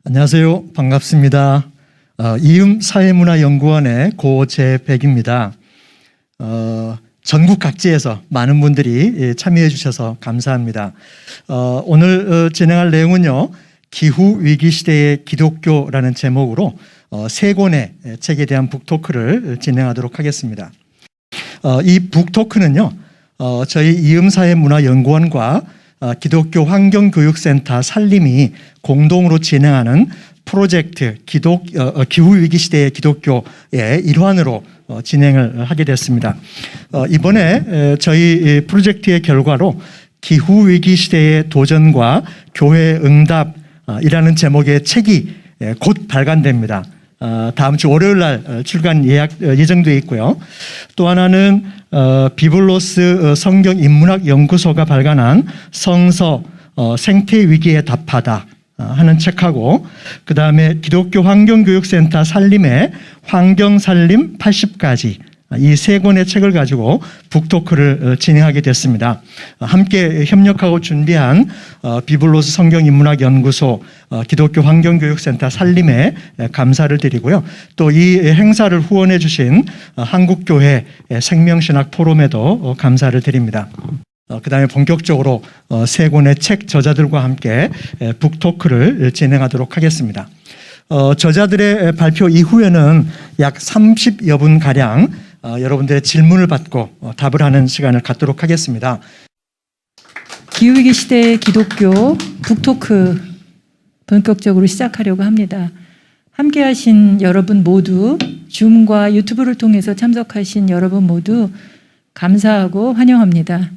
안녕하세요. 반갑습니다. 이음사회문화연구원의 고재백입니다. 전국 각지에서 많은 분들이 참여해 주셔서 감사합니다. 오늘 진행할 내용은요, 기후위기 시대의 기독교라는 제목으로 세 권의 책에 대한 북토크를 진행하도록 하겠습니다. 이 북토크는요, 저희 이음사회문화연구원과 기독교 환경교육센터 살림이 공동으로 진행하는 프로젝트 기후위기 시대의 기독교의 일환으로 진행을 하게 됐습니다. 이번에 저희 프로젝트의 결과로 기후위기 시대의 도전과 교회 응답이라는 제목의 책이 곧 발간됩니다. 다음 주 월요일 날 출간 예정되어 있고요. 또 하나는 비블로스 성경인문학 연구소가 발간한 성서 생태위기에 답하다 하는 책하고, 그 다음에 기독교 환경교육센터 살림의 환경살림 80가지, 이 세 권의 책을 가지고 북토크를 진행하게 됐습니다. 함께 협력하고 준비한 비블로스 성경인문학연구소 기독교 환경교육센터 살림에 감사를 드리고요. 또 이 행사를 후원해 주신 한국교회 생명신학 포럼에도 감사를 드립니다. 그 다음에 본격적으로 세 권의 책 저자들과 함께 북토크를 진행하도록 하겠습니다. 저자들의 발표 이후에는 약 30여 분가량 여러분들의 질문을 받고 답을 하는 시간을 갖도록 하겠습니다. 기후위기 시대의 기독교 북토크 본격적으로 시작하려고 합니다. 함께 하신 여러분 모두, 줌과 유튜브를 통해서 참석하신 여러분 모두 감사하고 환영합니다.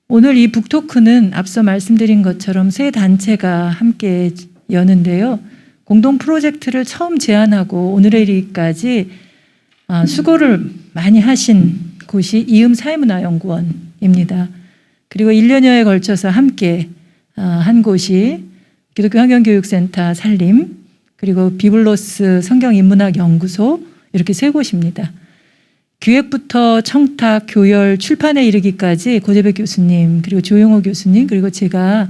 오늘 이 북토크는 앞서 말씀드린 것처럼 세 단체가 함께 여는데요. 공동 프로젝트를 처음 제안하고 오늘에 이르기까지 수고를 많이 하신 곳이 이음사회문화연구원입니다. 그리고 1년여에 걸쳐서 함께 한 곳이 기독교 환경교육센터 살림, 그리고 비블로스 성경인문학연구소, 이렇게 세 곳입니다. 기획부터 청탁, 교열, 출판에 이르기까지 고재백 교수님, 그리고 조용호 교수님, 그리고 제가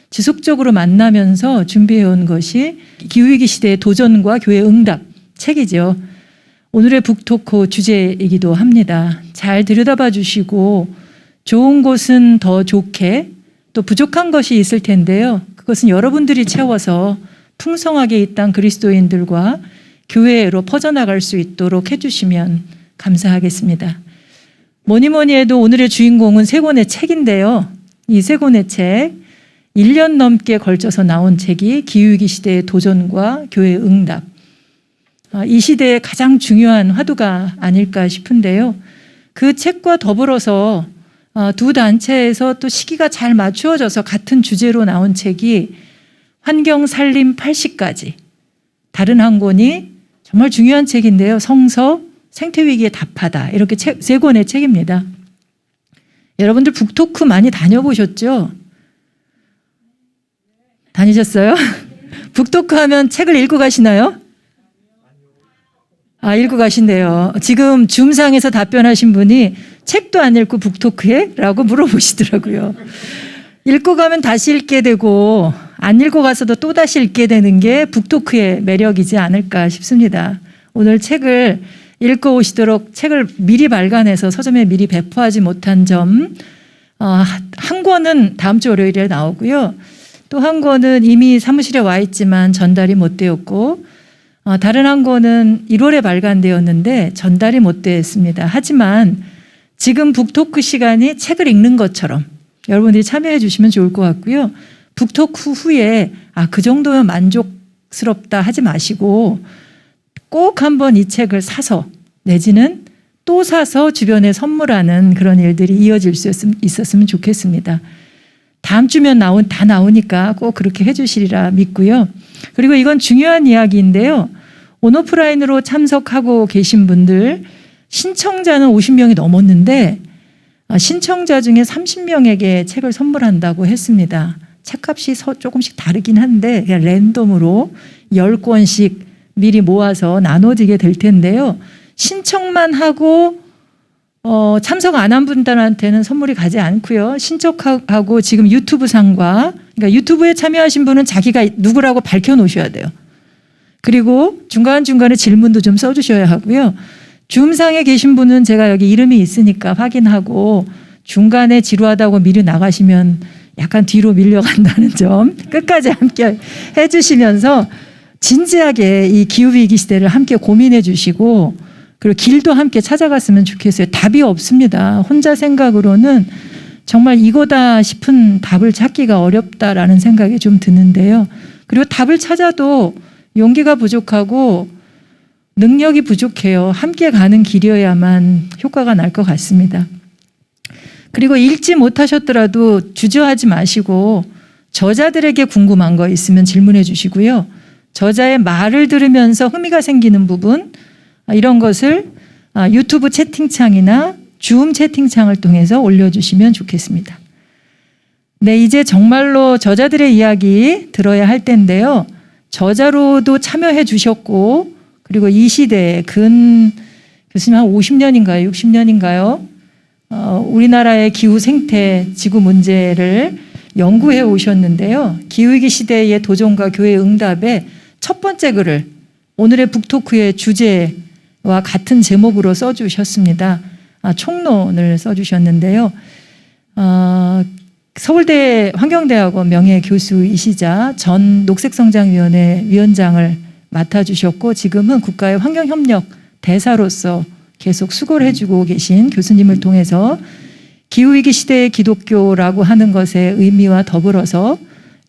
지속적으로 만나면서 준비해온 것이 기후위기 시대의 도전과 교회 응답 책이죠. 오늘의 북토크 주제이기도 합니다. 잘 들여다봐 주시고 좋은 곳은 더 좋게, 또 부족한 것이 있을 텐데요. 그것은 여러분들이 채워서 풍성하게 이 땅 그리스도인들과 교회로 퍼져나갈 수 있도록 해주시면 감사하겠습니다. 뭐니 해도 오늘의 주인공은 세 권의 책인데요. 이 세 권의 책, 1년 넘게 걸쳐서 나온 책이 기후위기 시대의 도전과 교회 응답, 이 시대의 가장 중요한 화두가 아닐까 싶은데요. 그 책과 더불어서 두 단체에서 또 시기가 잘 맞추어져서 같은 주제로 나온 책이 환경살림 80가지, 다른 한 권이 정말 중요한 책인데요. 성서 생태위기에 답하다, 이렇게 세 권의 책입니다. 여러분들 북토크 많이 다녀보셨죠? 다니셨어요? 북토크 하면 책을 읽고 가시나요? 읽고 가신대요. 지금 줌상에서 답변하신 분이 책도 안 읽고 북토크해? 라고 물어보시더라고요. 읽고 가면 다시 읽게 되고 안 읽고 가서도 또 다시 읽게 되는 게 북토크의 매력이지 않을까 싶습니다. 오늘 책을 읽고 오시도록 책을 미리 발간해서 서점에 미리 배포하지 못한 점, 한 권은 다음 주 월요일에 나오고요. 또 한 권은 이미 사무실에 와 있지만 전달이 못 되었고, 다른 한 권은 1월에 발간되었는데 전달이 못 됐습니다. 하지만 지금 북토크 시간이 책을 읽는 것처럼 여러분들이 참여해 주시면 좋을 것 같고요. 북토크 후에 그 정도면 만족스럽다 하지 마시고 꼭 한번 이 책을 사서, 내지는 또 사서 주변에 선물하는 그런 일들이 이어질 수 있었으면 좋겠습니다. 다음 주면 다 나오니까 꼭 그렇게 해주시리라 믿고요. 그리고 이건 중요한 이야기인데요. 온오프라인으로 참석하고 계신 분들, 신청자는 50명이 넘었는데 신청자 중에 30명에게 책을 선물한다고 했습니다. 책값이 조금씩 다르긴 한데 그냥 랜덤으로 10권씩 미리 모아서 나눠지게 될 텐데요. 신청만 하고 참석 안 한 분들한테는 선물이 가지 않고요. 신청하고 지금 유튜브 상과 그러니까 유튜브에 참여하신 분은 자기가 누구라고 밝혀놓으셔야 돼요. 그리고 중간중간에 질문도 좀 써주셔야 하고요. 줌상에 계신 분은 제가 여기 이름이 있으니까 확인하고 중간에 지루하다고 미리 나가시면 약간 뒤로 밀려간다는 점 끝까지 함께 해주시면서 진지하게 이 기후위기 시대를 함께 고민해 주시고 그리고 길도 함께 찾아갔으면 좋겠어요. 답이 없습니다. 혼자 생각으로는 정말 이거다 싶은 답을 찾기가 어렵다라는 생각이 좀 드는데요. 그리고 답을 찾아도 용기가 부족하고 능력이 부족해요. 함께 가는 길이어야만 효과가 날 것 같습니다. 그리고 읽지 못하셨더라도 주저하지 마시고 저자들에게 궁금한 거 있으면 질문해 주시고요. 저자의 말을 들으면서 흥미가 생기는 부분 이런 것을 유튜브 채팅창이나 줌 채팅창을 통해서 올려주시면 좋겠습니다. 네, 이제 정말로 저자들의 이야기 들어야 할 텐데요. 저자로도 참여해 주셨고 그리고 이 시대에 교수님 한 50년인가요? 60년인가요? 우리나라의 기후 생태 지구 문제를 연구해 오셨는데요. 기후위기 시대의 도전과 교회 응답의 첫 번째 글을 오늘의 북토크의 주제와 같은 제목으로 써주셨습니다. 총론을 써주셨는데요. 서울대 환경대학원 명예교수이시자 전 녹색성장위원회 위원장을 맡아주셨고 지금은 국가의 환경협력 대사로서 계속 수고를 해주고 계신 교수님을 통해서 기후위기 시대의 기독교라고 하는 것의 의미와 더불어서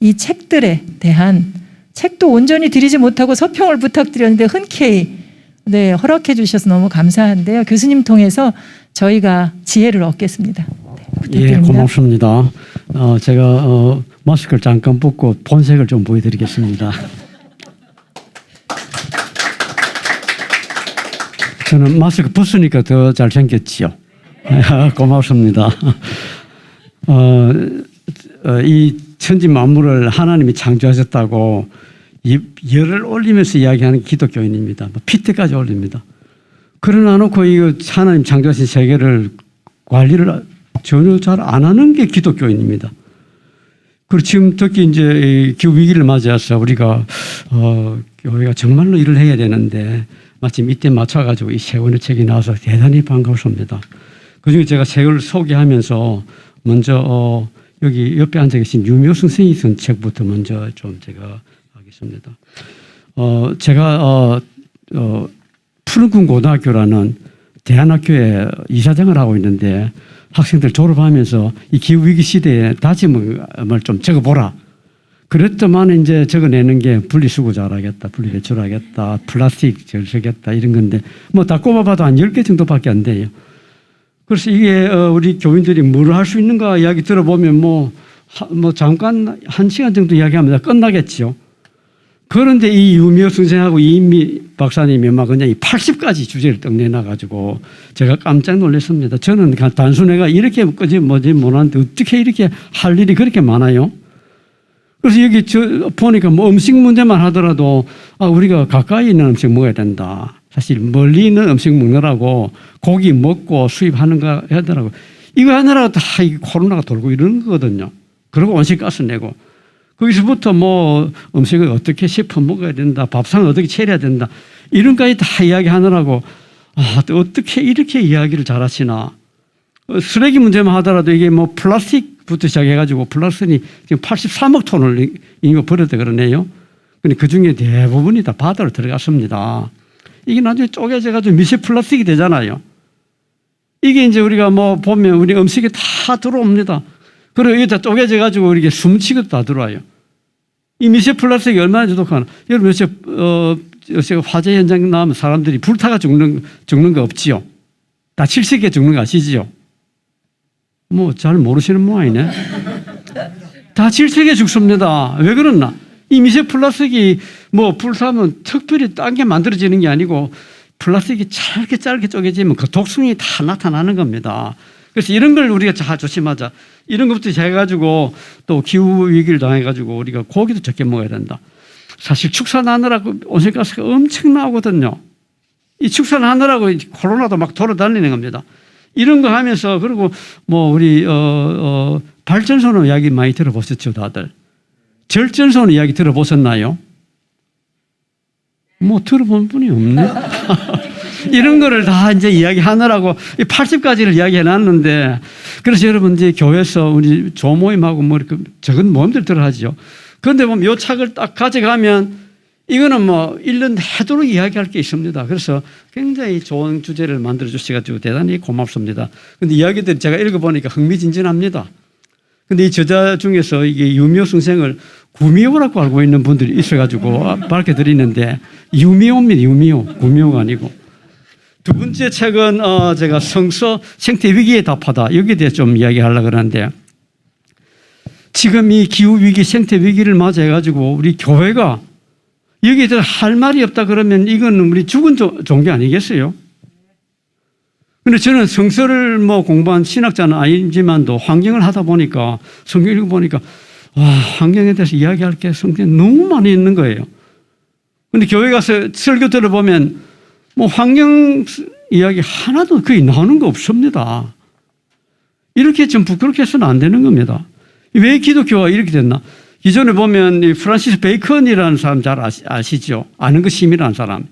이 책들에 대한 책도 온전히 드리지 못하고 서평을 부탁드렸는데 흔쾌히 허락해 주셔서 너무 감사한데요. 교수님 통해서 저희가 지혜를 얻겠습니다. 네, 부탁드립니다. 예, 고맙습니다. 제가 마스크를 잠깐 벗고 본색을 좀 보여드리겠습니다. 저는 마스크 벗으니까 더 잘생겼지요. 고맙습니다. 이 천지 만물을 하나님이 창조하셨다고 열을 올리면서 이야기하는 기독교인입니다. 피트까지 올립니다. 그러나 놓고 이 하나님 창조하신 세계를 관리를 전혀 잘 안 하는 게 기독교인입니다. 그리고 지금 특히 이제 기후 위기를 맞이해서 우리가 교회가 정말로 일을 해야 되는데 마침 이때 맞춰가지고 이 세 권의 책이 나와서 대단히 반갑습니다. 그중에 제가 책을 소개하면서 먼저 여기 옆에 앉아 계신 유명 선생님이 쓴 책부터 먼저 좀 제가 하겠습니다. 제가 푸른군 고등학교라는 대안학교에 이사장을 하고 있는데 학생들 졸업하면서 이 기후위기 시대에 다짐을 좀 적어보라. 그랬더만 이제 적어내는 게 분리수거 잘하겠다, 분리배출하겠다, 플라스틱 절세겠다 이런 건데 뭐 다 꼽아봐도 한 10개 정도밖에 안 돼요. 그래서 이게 우리 교인들이 뭘 할 수 있는가 이야기 들어보면 뭐 잠깐 1시간 정도 이야기하면 끝나겠죠. 그런데 이 유미호 선생하고 이인미 박사님이 막 그냥 80가지 주제를 떡 내놔가지고 제가 깜짝 놀랐습니다. 저는 단순해가 이렇게 뭐지 못하는데 어떻게 이렇게 할 일이 그렇게 많아요? 그래서 여기 보니까 뭐 음식 문제만 하더라도 우리가 가까이 있는 음식 먹어야 된다. 사실 멀리 있는 음식 먹느라고 고기 먹고 수입하는 거 하더라고. 이거 하느라고 다 코로나가 돌고 이러는 거거든요. 그리고 온실가스 내고. 거기서부터 뭐 음식을 어떻게 씹어 먹어야 된다. 밥상을 어떻게 차려야 된다. 이런 까지 다 이야기하느라고 어떻게 이렇게 이야기를 잘하시나. 쓰레기 문제만 하더라도 이게 뭐 플라스틱부터 시작해가지고 플라스틱이 지금 83억 톤을 인구 버렸다 그러네요. 근데 그 중에 대부분이 다 바다로 들어갔습니다. 이게 나중에 쪼개져가지고 미세 플라스틱이 되잖아요. 이게 이제 우리가 뭐 보면 우리 음식에 다 들어옵니다. 그리고 이게 다 쪼개져가지고 이렇게 숨치고 다 들어와요. 이 미세 플라스틱이 얼마나 지독하나. 여러분 요새 화재 현장 나오면 사람들이 불타가 죽는 거 없지요. 다 칠색에 죽는 거 아시지요? 뭐 잘 모르시는 모양이네. 다 칠색에 죽습니다. 왜 그러나? 이 미세 플라스틱이 뭐 불타면 특별히 딴 게 만들어지는 게 아니고 플라스틱이 짧게 쪼개지면 그 독성이 다 나타나는 겁니다. 그래서 이런 걸 우리가 잘 조심하자. 이런 것부터 해가지고 또 기후 위기를 당해가지고 우리가 고기도 적게 먹어야 된다. 사실 축산하느라고 온실가스가 엄청 나오거든요. 이 축산하느라고 코로나도 막 돌아다니는 겁니다. 이런 거 하면서 그리고 뭐 우리 발전소는 이야기 많이 들어보셨죠, 다들. 절전선 이야기 들어보셨나요? 뭐 들어본 분이 없네. 이런 거를 다 이제 이야기하느라고 80가지를 이야기해 놨는데, 그래서 여러분 이제 교회에서 우리 조모임하고 뭐 이렇게 적은 모임들 들어 하죠. 그런데 보면 요 책을 딱 가져가면 이거는 뭐 1년 내도록 이야기할 게 있습니다. 그래서 굉장히 좋은 주제를 만들어 주셔가지고 대단히 고맙습니다. 근데 이야기들이 제가 읽어보니까 흥미진진합니다. 근데 이 저자 중에서 이게 유미호 선생을 구미호라고 알고 있는 분들이 있어가지고 밝혀드리는데, 유미호입니다. 유미호. 구미호가 아니고. 두 번째 책은 제가 성서 생태 위기에 답하다. 여기에 대해 좀 이야기하려고 그러는데, 지금 이 기후 위기, 생태 위기를 맞이해가지고 우리 교회가 여기에 대해서 할 말이 없다 그러면 이건 우리 죽은 종교 아니겠어요? 근데 저는 성서를 뭐 공부한 신학자는 아니지만도 환경을 하다 보니까, 성경 읽어보니까, 와, 환경에 대해서 이야기할 게 성경에 너무 많이 있는 거예요. 근데 교회 가서 설교 들어보면 뭐 환경 이야기 하나도 거의 나오는 거 없습니다. 이렇게 좀 부끄럽게 해서는 안 되는 겁니다. 왜 기독교가 이렇게 됐나? 기존에 보면 이 프란시스 베이컨이라는 사람 잘 아시죠? 아는 것심이라는 사람.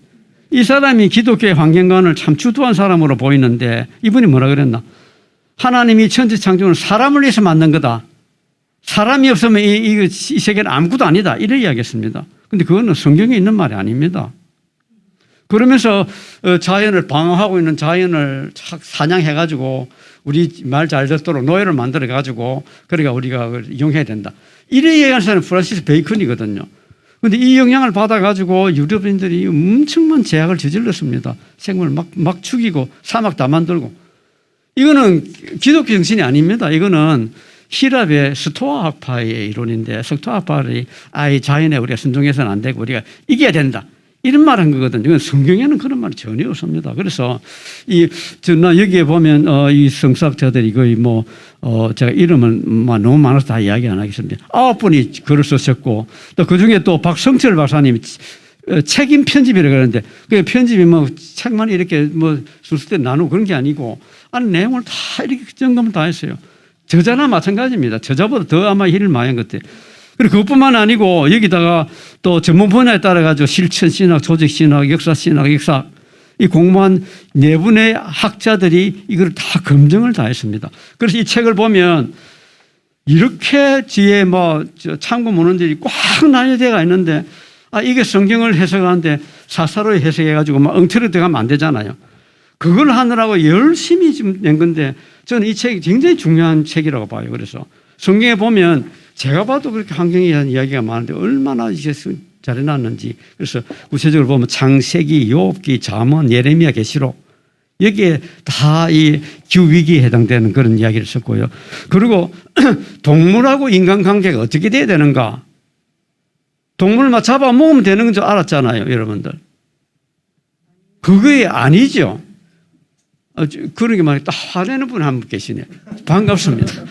이 사람이 기독교의 환경관을 참 주도한 사람으로 보이는데, 이분이 뭐라 그랬나? 하나님이 천지 창조는 사람을 위해서 만든 거다. 사람이 없으면 이 세계는 아무것도 아니다. 이래 이야기했습니다. 근데 그거는 성경에 있는 말이 아닙니다. 그러면서 자연을 방어하고 있는 자연을 사냥해가지고 우리 말 잘 듣도록 노예를 만들어가지고, 그러니까 우리가 그걸 이용해야 된다. 이래 얘기하는 사람은 프란시스 베이컨이거든요. 그런데 이 영향을 받아가지고 유럽인들이 엄청난 제약을 저질렀습니다. 생물을 막 죽이고 사막 다 만들고. 이거는 기독교 정신이 아닙니다. 이거는 히랍의 스토아 학파의 이론인데, 스토아 학파의 자연에 우리가 순종해서는 안 되고 우리가 이겨야 된다. 이런 말 한 거거든요. 이건 성경에는 그런 말이 전혀 없습니다. 그래서 나 여기에 보면 이 성사학자들이 거의 제가 이름을 너무 많아서 다 이야기 안 하겠습니다. 9분이 글을 쓰셨고, 또 그 중에 또 박성철 박사님이 책임 편집이라고 그러는데, 그 편집이 책만 이렇게 쓸 나누고 그런 게 아니고, 안에 내용을 다 이렇게 점검을 다 했어요. 저자나 마찬가지입니다. 저자보다 더 아마 일을 많이 한 것 같아요. 그리고 그것뿐만 아니고 여기다가 또 전문 분야에 따라 가지고 실천신학, 조직신학, 역사신학, 역사 이 공무원 네 분의 학자들이 이걸 다 검증을 다 했습니다. 그래서 이 책을 보면 이렇게 뒤에 참고 문헌들이 꽉 나뉘어져 있는데, 이게 성경을 해석하는데 사사로이 해석해가지고 엉터리 들어가면 안 되잖아요. 그걸 하느라고 열심히 지금 낸 건데, 저는 이 책이 굉장히 중요한 책이라고 봐요. 그래서 성경에 보면 제가 봐도 그렇게 환경에 대한 이야기가 많은데 얼마나 이제 잘해놨는지. 그래서 구체적으로 보면 창세기, 욥기, 잠언, 예레미야, 계시록, 여기에 다 이 기후위기에 해당되는 그런 이야기를 썼고요. 그리고 동물하고 인간관계가 어떻게 돼야 되는가. 동물만 잡아먹으면 되는 건 줄 알았잖아요, 여러분들. 그게 아니죠. 그런 게 말이에요. 딱 화내는 분 한 분 계시네. 반갑습니다.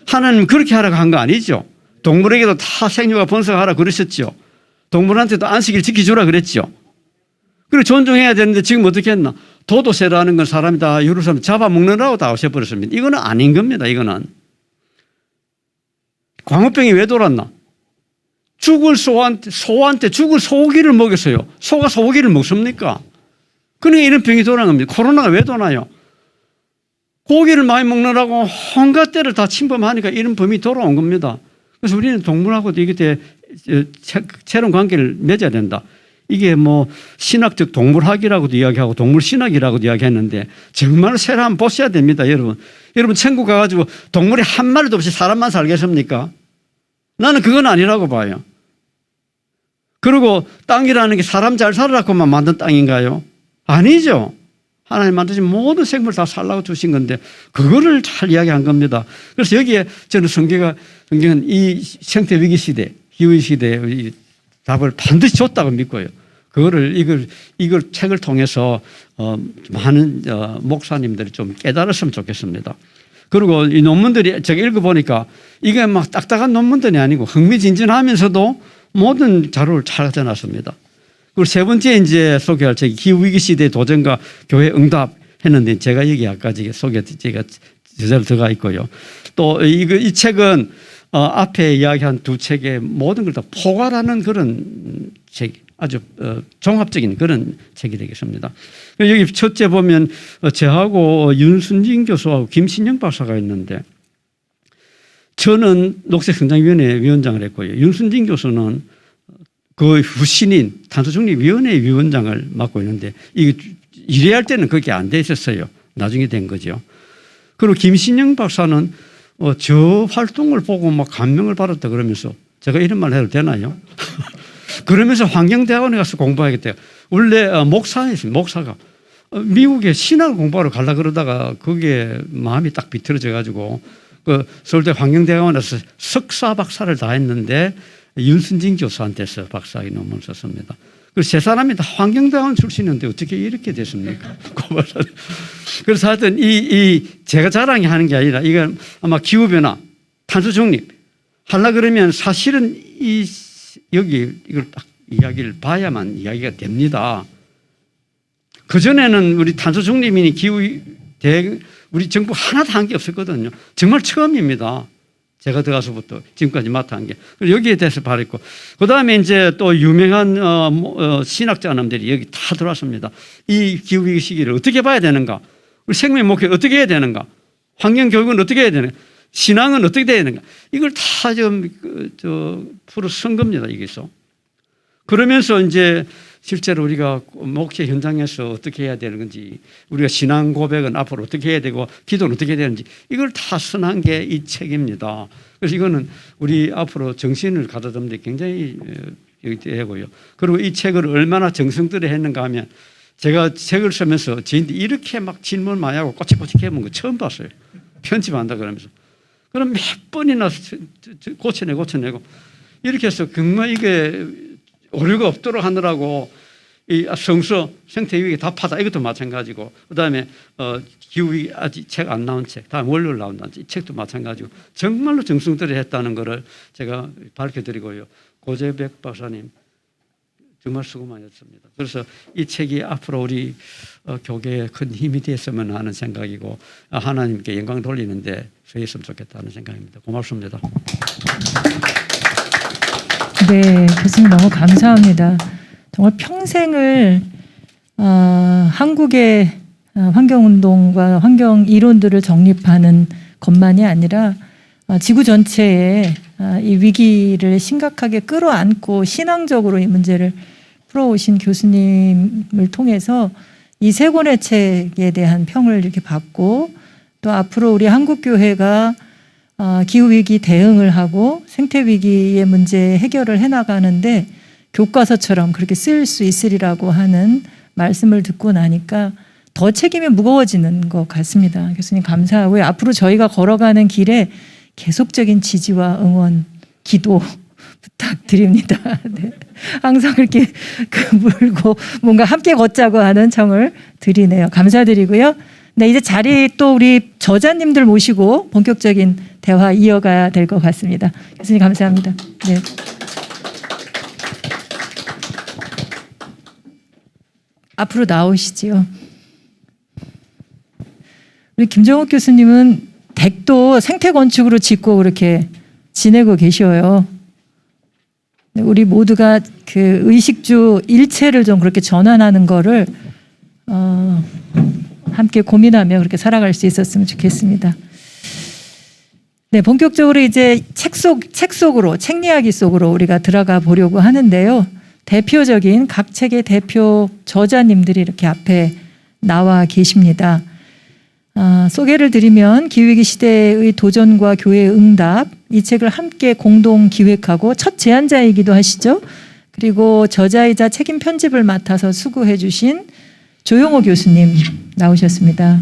하나님 그렇게 하라고 한 거 아니죠. 동물에게도 다 생육과 번성하라 그러셨죠. 동물한테도 안식일 지켜주라 그랬죠. 그리고 존중해야 되는데 지금 어떻게 했나? 도도새라는 건 사람이 다 여러 사람 잡아먹느라고 다 오셔버렸습니다. 이거는 아닌 겁니다. 이거는. 광우병이 왜 돌았나? 죽을 소한테 죽을 소고기를 먹였어요. 소가 소고기를 먹습니까? 그러니까 이런 병이 돌아온 겁니다. 코로나가 왜 도나요? 고기를 많이 먹느라고 온갖 때를 다 침범하니까 이런 범이 돌아온 겁니다. 그래서 우리는 동물하고도 이게 새로운 관계를 맺어야 된다. 이게 신학적 동물학이라고도 이야기하고 동물신학이라고도 이야기했는데, 정말 새로 한번 보셔야 됩니다, 여러분. 여러분 천국 가가지고 동물이 한 마리도 없이 사람만 살겠습니까? 나는 그건 아니라고 봐요. 그리고 땅이라는 게 사람 잘 살으라고만 만든 땅인가요? 아니죠. 하나님 만드신 모든 생물 다 살라고 주신 건데 그거를 잘 이야기한 겁니다. 그래서 여기에 저는 성경은 이 생태 위기 시대, 기후 시대의 답을 반드시 줬다고 믿고요. 그거를 이걸 책을 통해서 많은 목사님들이 좀 깨달았으면 좋겠습니다. 그리고 이 논문들이 제가 읽어보니까 이게 딱딱한 논문들이 아니고 흥미진진하면서도 모든 자료를 잘 가져놨습니다. 그리고 세 번째 이제 소개할 책이 기후위기 시대의 도전과 교회 응답 했는데, 제가 여기 아까 제가 저자로 들어가 있고요. 또 이 책은 앞에 이야기한 두 책의 모든 걸 다 포괄하는 그런 책, 아주 종합적인 그런 책이 되겠습니다. 여기 첫째 보면 저하고 윤순진 교수하고 김신영 박사가 있는데, 저는 녹색성장위원회 위원장을 했고요. 윤순진 교수는 그 후신인 탄소중립위원회 위원장을 맡고 있는데, 이게 일해야 할 때는 그게 안 돼 있었어요. 나중에 된 거죠. 그리고 김신영 박사는 저 활동을 보고 막 감명을 받았다 그러면서, 제가 이런 말 해도 되나요? 그러면서 환경대학원에 가서 공부하겠대요. 원래 목사였어요. 목사가 미국에 신학을 공부하러 가려고 그러다가 그게 마음이 딱 비틀어져 가지고 그 서울대 환경대학원에서 석사 박사를 다 했는데 윤순진 교수한테서 박사학위 논문을 썼습니다. 그래서 세 사람이 다 환경대학원 출신인데 어떻게 이렇게 됐습니까? 그래서 하여튼 제가 자랑이 하는 게 아니라 이건 아마 기후변화, 탄소중립 하려 그러면 사실은 여기 이걸 딱 이야기를 봐야만 이야기가 됩니다. 그전에는 우리 탄소중립이니 우리 정부 하나도 한 게 없었거든요. 정말 처음입니다. 제가 들어가서부터 지금까지 맡아 한 게. 여기에 대해서 바랬고, 그 다음에 이제 또 유명한 신학자님들이 여기 다 들어왔습니다. 이 기후위기 시기를 어떻게 봐야 되는가? 우리 생명 목표 어떻게 해야 되는가? 환경교육은 어떻게 해야 되는가? 신앙은 어떻게 돼야 되는가? 이걸 다 풀어 쓴 겁니다, 여기서. 그러면서 이제 실제로 우리가 목회 현장에서 어떻게 해야 되는 건지, 우리가 신앙 고백은 앞으로 어떻게 해야 되고, 기도는 어떻게 해야 되는지, 이걸 다 선한 게 이 책입니다. 그래서 이거는 우리 앞으로 정신을 가다듬는 데 굉장히 되고요. 그리고 이 책을 얼마나 정성 들여 했는가 하면, 제가 책을 쓰면서 저희들이 이렇게 막 질문 많이 하고 꼬치꼬치 해본 거 처음 봤어요. 편집한다 그러면서. 그럼 몇 번이나 고쳐내고 이렇게 해서 정말 이게 오류가 없도록 하느라고 이 성서 생태위기 답하다 이것도 마찬가지고, 그다음에 기후위기 아직 책 안 나온 책, 다음 월요일 나온다는 이 책도 마찬가지고 정말로 정성 들여 했다는 거를 제가 밝혀드리고요. 고재백 박사님 정말 수고 많이 했습니다. 그래서 이 책이 앞으로 우리 교계에 큰 힘이 됐으면 하는 생각이고, 하나님께 영광 돌리는데 쓰였으면 좋겠다는 생각입니다. 고맙습니다. 네, 교수님 너무 감사합니다. 정말 평생을 한국의 환경운동과 환경 이론들을 정립하는 것만이 아니라 지구 전체에 이 위기를 심각하게 끌어안고 신앙적으로 이 문제를 풀어오신 교수님을 통해서 이 세 권의 책에 대한 평을 이렇게 받고, 또 앞으로 우리 한국교회가 기후위기 대응을 하고 생태위기의 문제 해결을 해나가는데 교과서처럼 그렇게 쓸 수 있으리라고 하는 말씀을 듣고 나니까 더 책임이 무거워지는 것 같습니다. 교수님 감사하고요. 앞으로 저희가 걸어가는 길에 계속적인 지지와 응원, 기도 부탁드립니다. 네. 항상 그렇게 물고 뭔가 함께 걷자고 하는 청을 드리네요. 감사드리고요. 네, 이제 자리 또 우리 저자님들 모시고 본격적인 대화 이어가야 될 것 같습니다. 교수님 감사합니다. 네. 앞으로 나오시지요. 우리 김정욱 교수님은 댁도 생태 건축으로 짓고 그렇게 지내고 계셔요. 우리 모두가 그 의식주 일체를 좀 그렇게 전환하는 거를 함께 고민하며 그렇게 살아갈 수 있었으면 좋겠습니다. 네, 본격적으로 이제 책 속으로, 책 이야기 속으로 우리가 들어가 보려고 하는데요. 대표적인 각 책의 대표 저자님들이 이렇게 앞에 나와 계십니다. 소개를 드리면 기후위기 시대의 도전과 교회의 응답, 이 책을 함께 공동 기획하고 첫 제안자이기도 하시죠. 그리고 저자이자 책임 편집을 맡아서 수고해 주신 조용호 교수님 나오셨습니다.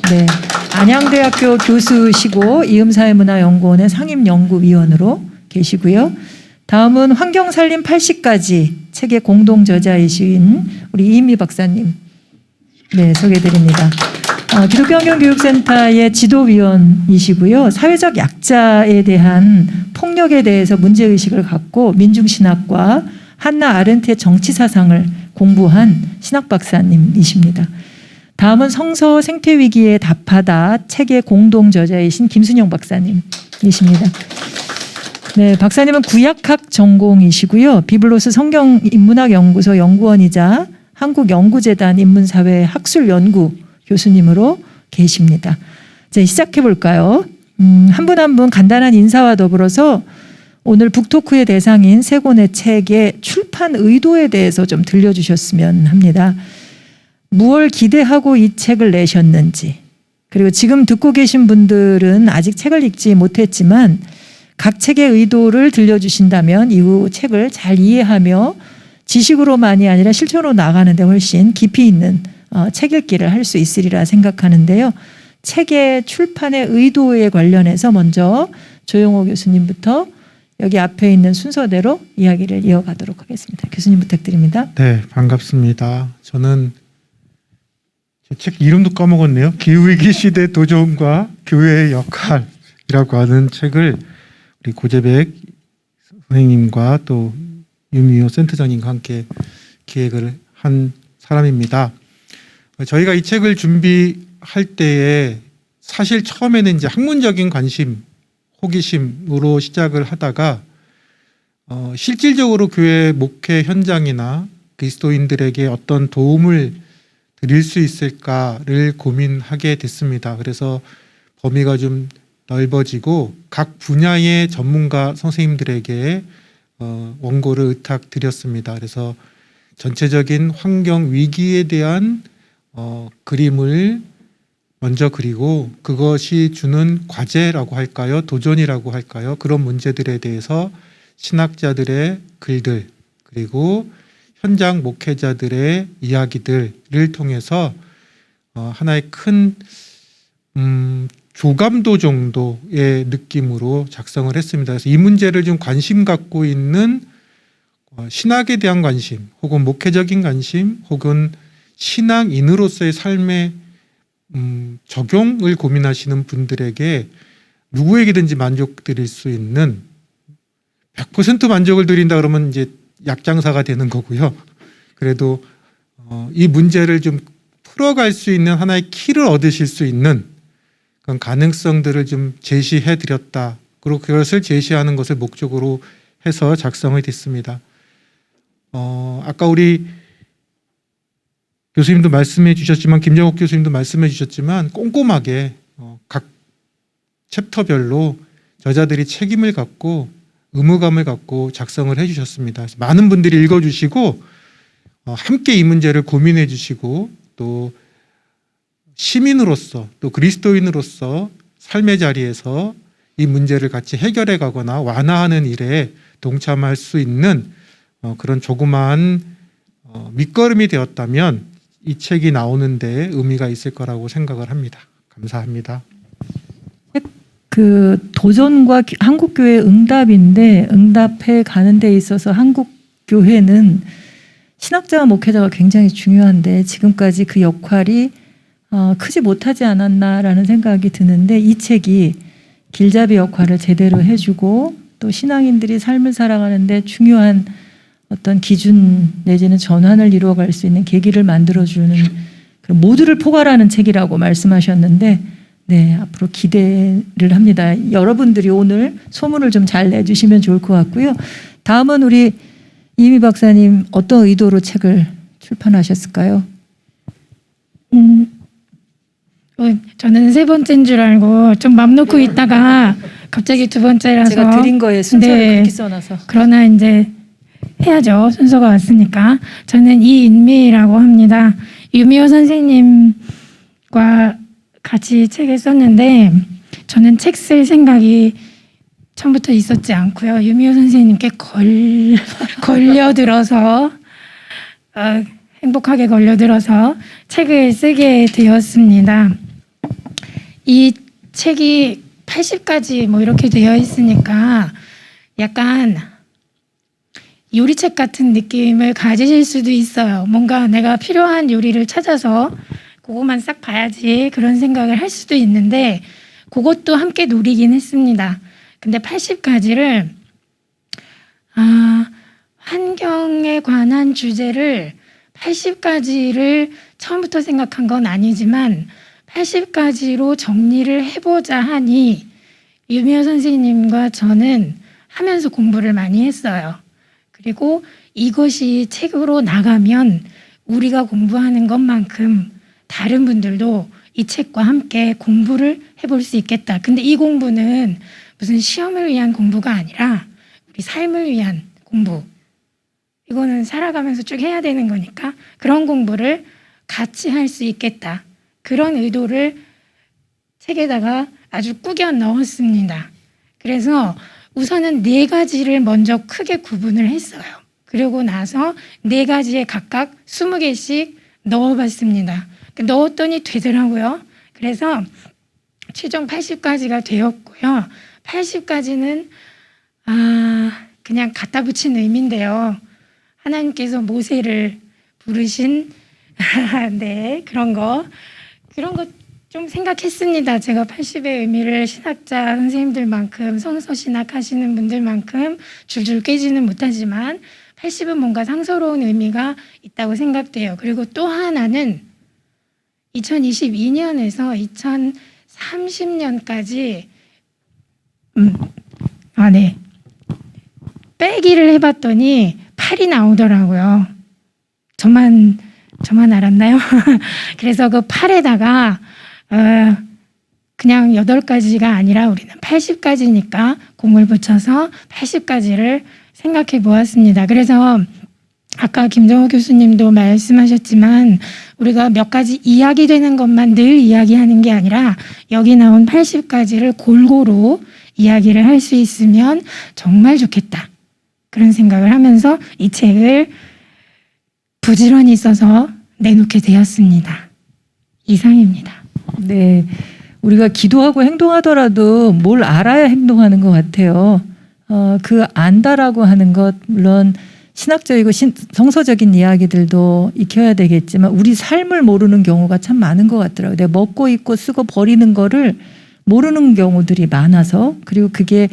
네, 안양대학교 교수시고 이음사회문화연구원의 상임연구위원으로 계시고요. 다음은 환경살림 80가지 책의 공동저자이신 우리 이인미 박사님, 네, 소개해드립니다. 기독교환경교육센터의 지도위원이시고요. 사회적 약자에 대한 폭력에 대해서 문제의식을 갖고 민중신학과 한나 아렌트의 정치사상을 공부한 신학박사님이십니다. 다음은 성서 생태위기에 답하다 책의 공동저자이신 김순영 박사님이십니다. 네, 박사님은 구약학 전공이시고요. 비블로스 성경인문학연구소 연구원이자 한국연구재단 인문사회 학술연구 교수님으로 계십니다. 이제 시작해 볼까요? 한 분 한 분 간단한 인사와 더불어서 오늘 북토크의 대상인 세 권의 책의 출판 의도에 대해서 좀 들려주셨으면 합니다. 무엇을 기대하고 이 책을 내셨는지, 그리고 지금 듣고 계신 분들은 아직 책을 읽지 못했지만 각 책의 의도를 들려주신다면 이후 책을 잘 이해하며 지식으로만이 아니라 실천으로 나가는데 훨씬 깊이 있는 책 읽기를 할 수 있으리라 생각하는데요. 책의 출판의 의도에 관련해서 먼저 조용호 교수님부터 여기 앞에 있는 순서대로 이야기를 이어가도록 하겠습니다. 교수님 부탁드립니다. 네, 반갑습니다. 저는 제 책 이름도 까먹었네요. 기후위기 시대 도전과 교회의 역할이라고 하는 책을 우리 고재백 선생님과 또 유미호 센터장님과 함께 기획을 한 사람입니다. 저희가 이 책을 준비할 때에 사실 처음에는 이제 학문적인 관심, 호기심으로 시작을 하다가 실질적으로 교회 목회 현장이나 그리스도인들에게 어떤 도움을 드릴 수 있을까를 고민하게 됐습니다. 그래서 범위가 좀 넓어지고 각 분야의 전문가 선생님들에게 원고를 의탁드렸습니다. 그래서 전체적인 환경 위기에 대한 그림을 먼저 그리고 그것이 주는 과제라고 할까요? 도전이라고 할까요? 그런 문제들에 대해서 신학자들의 글들 그리고 현장 목회자들의 이야기들을 통해서 하나의 큰 교감도 정도의 느낌으로 작성을 했습니다. 그래서 이 문제를 좀 관심 갖고 있는 신학에 대한 관심 혹은 목회적인 관심 혹은 신앙인으로서의 삶의 적용을 고민하시는 분들에게 누구에게든지 만족드릴 수 있는 100% 만족을 드린다 그러면 이제 약장사가 되는 거고요. 그래도 이 문제를 좀 풀어갈 수 있는 하나의 키를 얻으실 수 있는 그런 가능성들을 좀 제시해 드렸다. 그리고 그것을 제시하는 것을 목적으로 해서 작성이 됐습니다. 아까 우리 교수님도 말씀해 주셨지만 김정옥 교수님도 말씀해 주셨지만 꼼꼼하게 각 챕터별로 저자들이 책임을 갖고 의무감을 갖고 작성을 해 주셨습니다. 그래서 많은 분들이 읽어주시고 함께 이 문제를 고민해 주시고 또 시민으로서 또 그리스도인으로서 삶의 자리에서 이 문제를 같이 해결해 가거나 완화하는 일에 동참할 수 있는 그런 조그마한 밑거름이 되었다면 이 책이 나오는 데 의미가 있을 거라고 생각을 합니다. 감사합니다. 그 도전과 한국교회 응답인데 응답해 가는 데 있어서 한국교회는 신학자와 목회자가 굉장히 중요한데 지금까지 그 역할이 크지 못하지 않았나라는 생각이 드는데 이 책이 길잡이 역할을 제대로 해주고 또 신앙인들이 삶을 살아가는데 중요한 어떤 기준 내지는 전환을 이루어갈 수 있는 계기를 만들어주는 그런 모두를 포괄하는 책이라고 말씀하셨는데 네, 앞으로 기대를 합니다. 여러분들이 오늘 소문을 좀 잘 내주시면 좋을 것 같고요. 다음은 우리 이미 박사님 어떤 의도로 책을 출판하셨을까요? 저는 세 번째인 줄 알고 좀 맘 놓고 있다가 갑자기 두 번째라서 제가 드린 거에 순서를 네. 그렇게 써놔서. 그러나 이제 해야죠. 순서가 왔으니까. 저는 이인미라고 합니다. 유미호 선생님과 같이 책을 썼는데 저는 책 쓸 생각이 처음부터 있었지 않고요. 유미호 선생님께 걸려들어서 행복하게 걸려들어서 책을 쓰게 되었습니다. 이 책이 80가지 뭐 이렇게 되어 있으니까 약간 요리책 같은 느낌을 가지실 수도 있어요. 뭔가 내가 필요한 요리를 찾아서 그것만 싹 봐야지 그런 생각을 할 수도 있는데 그것도 함께 노리긴 했습니다. 근데 80가지를 환경에 관한 주제를 80가지를 처음부터 생각한 건 아니지만 80가지로 정리를 해보자 하니 유미호 선생님과 저는 하면서 공부를 많이 했어요. 그리고 이것이 책으로 나가면 우리가 공부하는 것만큼 다른 분들도 이 책과 함께 공부를 해볼 수 있겠다. 근데 이 공부는 무슨 시험을 위한 공부가 아니라 우리 삶을 위한 공부. 이거는 살아가면서 쭉 해야 되는 거니까 그런 공부를 같이 할 수 있겠다. 그런 의도를 책에다가 아주 꾸겨 넣었습니다. 그래서 우선은 4가지를 먼저 크게 구분을 했어요. 그리고 나서 4가지에 각각 20개씩 넣어봤습니다. 넣었더니 되더라고요. 그래서 최종 80가지가 되었고요. 80가지는 그냥 갖다 붙인 의미인데요. 하나님께서 모세를 부르신 네, 그런 거 좀 생각했습니다. 제가 80의 의미를 신학자 선생님들만큼 성서 신학 하시는 분들만큼 줄줄 꿰지는 못하지만 80은 뭔가 상서로운 의미가 있다고 생각돼요. 그리고 또 하나는 2022년에서 2030년까지 네. 빼기를 해봤더니 8이 나오더라고요. 저만 알았나요? 그래서 그 8에다가 그냥 8가지가 아니라 우리는 80가지니까 공을 붙여서 80가지를 생각해 보았습니다. 그래서 아까 김정호 교수님도 말씀하셨지만 우리가 몇 가지 이야기되는 것만 늘 이야기하는 게 아니라 여기 나온 80가지를 골고루 이야기를 할 수 있으면 정말 좋겠다. 그런 생각을 하면서 이 책을 부지런히 써서 내놓게 되었습니다. 이상입니다. 네, 우리가 기도하고 행동하더라도 뭘 알아야 행동하는 것 같아요. 그 안다라고 하는 것 물론 신학적이고 성서적인 이야기들도 익혀야 되겠지만 우리 삶을 모르는 경우가 참 많은 것 같더라고요. 내가 먹고 입고 쓰고 버리는 거를 모르는 경우들이 많아서 그리고 그게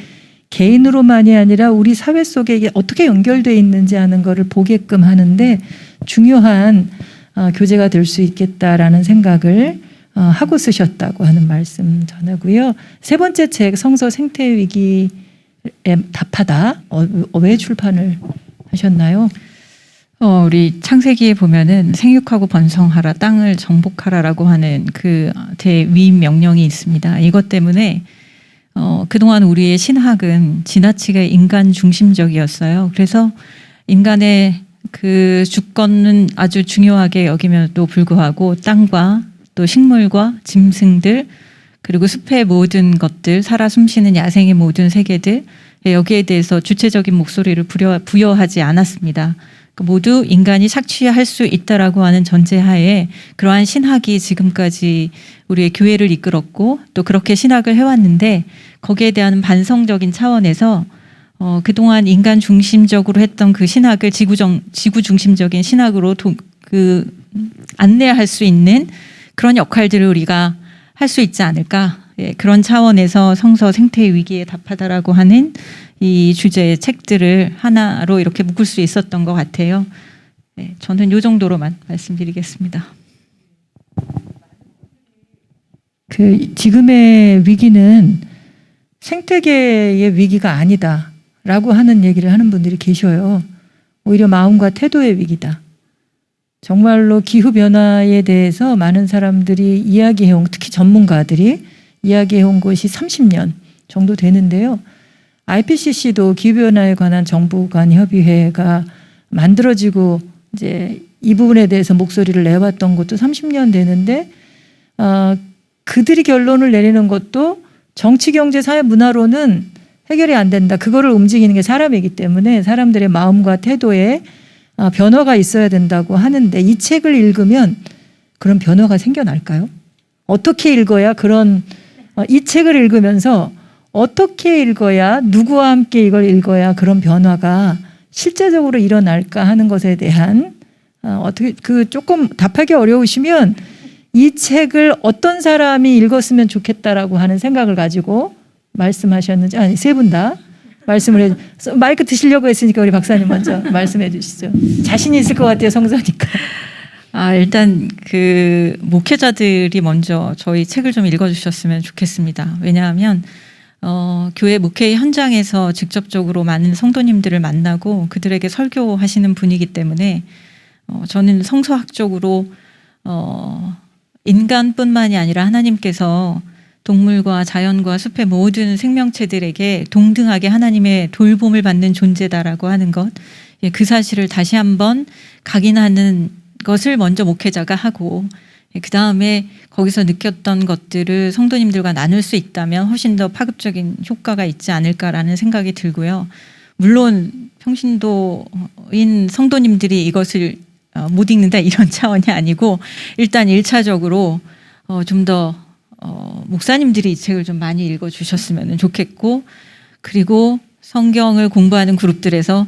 개인으로만이 아니라 우리 사회 속에 이게 어떻게 연결되어 있는지 하는 거를 보게끔 하는데 중요한 교재가 될 수 있겠다라는 생각을 하고 쓰셨다고 하는 말씀 전하고요. 3번째 책 성서 생태 위기에 답하다. 왜 출판을 하셨나요? 우리 창세기에 보면은 생육하고 번성하라, 땅을 정복하라라고 하는 그 대위임 명령이 있습니다. 이것 때문에 그동안 우리의 신학은 지나치게 인간 중심적이었어요. 그래서 인간의 그 주권은 아주 중요하게 여김에도 불구하고 땅과 또 식물과 짐승들 그리고 숲의 모든 것들, 살아 숨쉬는 야생의 모든 세계들 여기에 대해서 주체적인 목소리를 부여하지 않았습니다. 모두 인간이 착취할 수 있다라고 하는 전제하에 그러한 신학이 지금까지 우리의 교회를 이끌었고 또 그렇게 신학을 해왔는데 거기에 대한 반성적인 차원에서 그동안 인간 중심적으로 했던 그 신학을 지구 중심적인 신학으로 안내할 수 있는 그런 역할들을 우리가 할 수 있지 않을까. 예, 그런 차원에서 성서 생태 위기에 답하다라고 하는 이 주제의 책들을 하나로 이렇게 묶을 수 있었던 것 같아요. 네, 저는 이 정도로만 말씀드리겠습니다. 그 지금의 위기는 생태계의 위기가 아니다라고 하는 얘기를 하는 분들이 계셔요. 오히려 마음과 태도의 위기다. 정말로 기후변화에 대해서 많은 사람들이 이야기해온, 특히 전문가들이 이야기해온 것이 30년 정도 되는데요. IPCC도 기후변화에 관한 정부 간 협의회가 만들어지고 이제 이 부분에 대해서 목소리를 내왔던 것도 30년 되는데 그들이 결론을 내리는 것도 정치, 경제, 사회, 문화로는 해결이 안 된다. 그거를 움직이는 게 사람이기 때문에 사람들의 마음과 태도에 변화가 있어야 된다고 하는데 이 책을 읽으면 그런 변화가 생겨날까요? 어떻게 읽어야 이 책을 읽으면서 어떻게 읽어야 누구와 함께 이걸 읽어야 그런 변화가 실제적으로 일어날까 하는 것에 대한 어떻게 조금 답하기 어려우시면 이 책을 어떤 사람이 읽었으면 좋겠다라고 하는 생각을 가지고 말씀하셨는지 세 분 다 말씀을 마이크 드시려고 했으니까 우리 박사님 먼저 말씀해 주시죠. 자신이 있을 것 같아요, 성서니까. 일단 그 목회자들이 먼저 저희 책을 좀 읽어주셨으면 좋겠습니다. 왜냐하면 교회 목회 현장에서 직접적으로 많은 성도님들을 만나고 그들에게 설교하시는 분이기 때문에 저는 성서학적으로 인간뿐만이 아니라 하나님께서 동물과 자연과 숲의 모든 생명체들에게 동등하게 하나님의 돌봄을 받는 존재다라고 하는 것, 그 사실을 다시 한번 각인하는 것을 먼저 목회자가 하고 그 다음에 거기서 느꼈던 것들을 성도님들과 나눌 수 있다면 훨씬 더 파급적인 효과가 있지 않을까라는 생각이 들고요. 물론 평신도인 성도님들이 이것을 못 읽는다 이런 차원이 아니고 일단 1차적으로 좀 더 목사님들이 이 책을 좀 많이 읽어주셨으면 좋겠고 그리고 성경을 공부하는 그룹들에서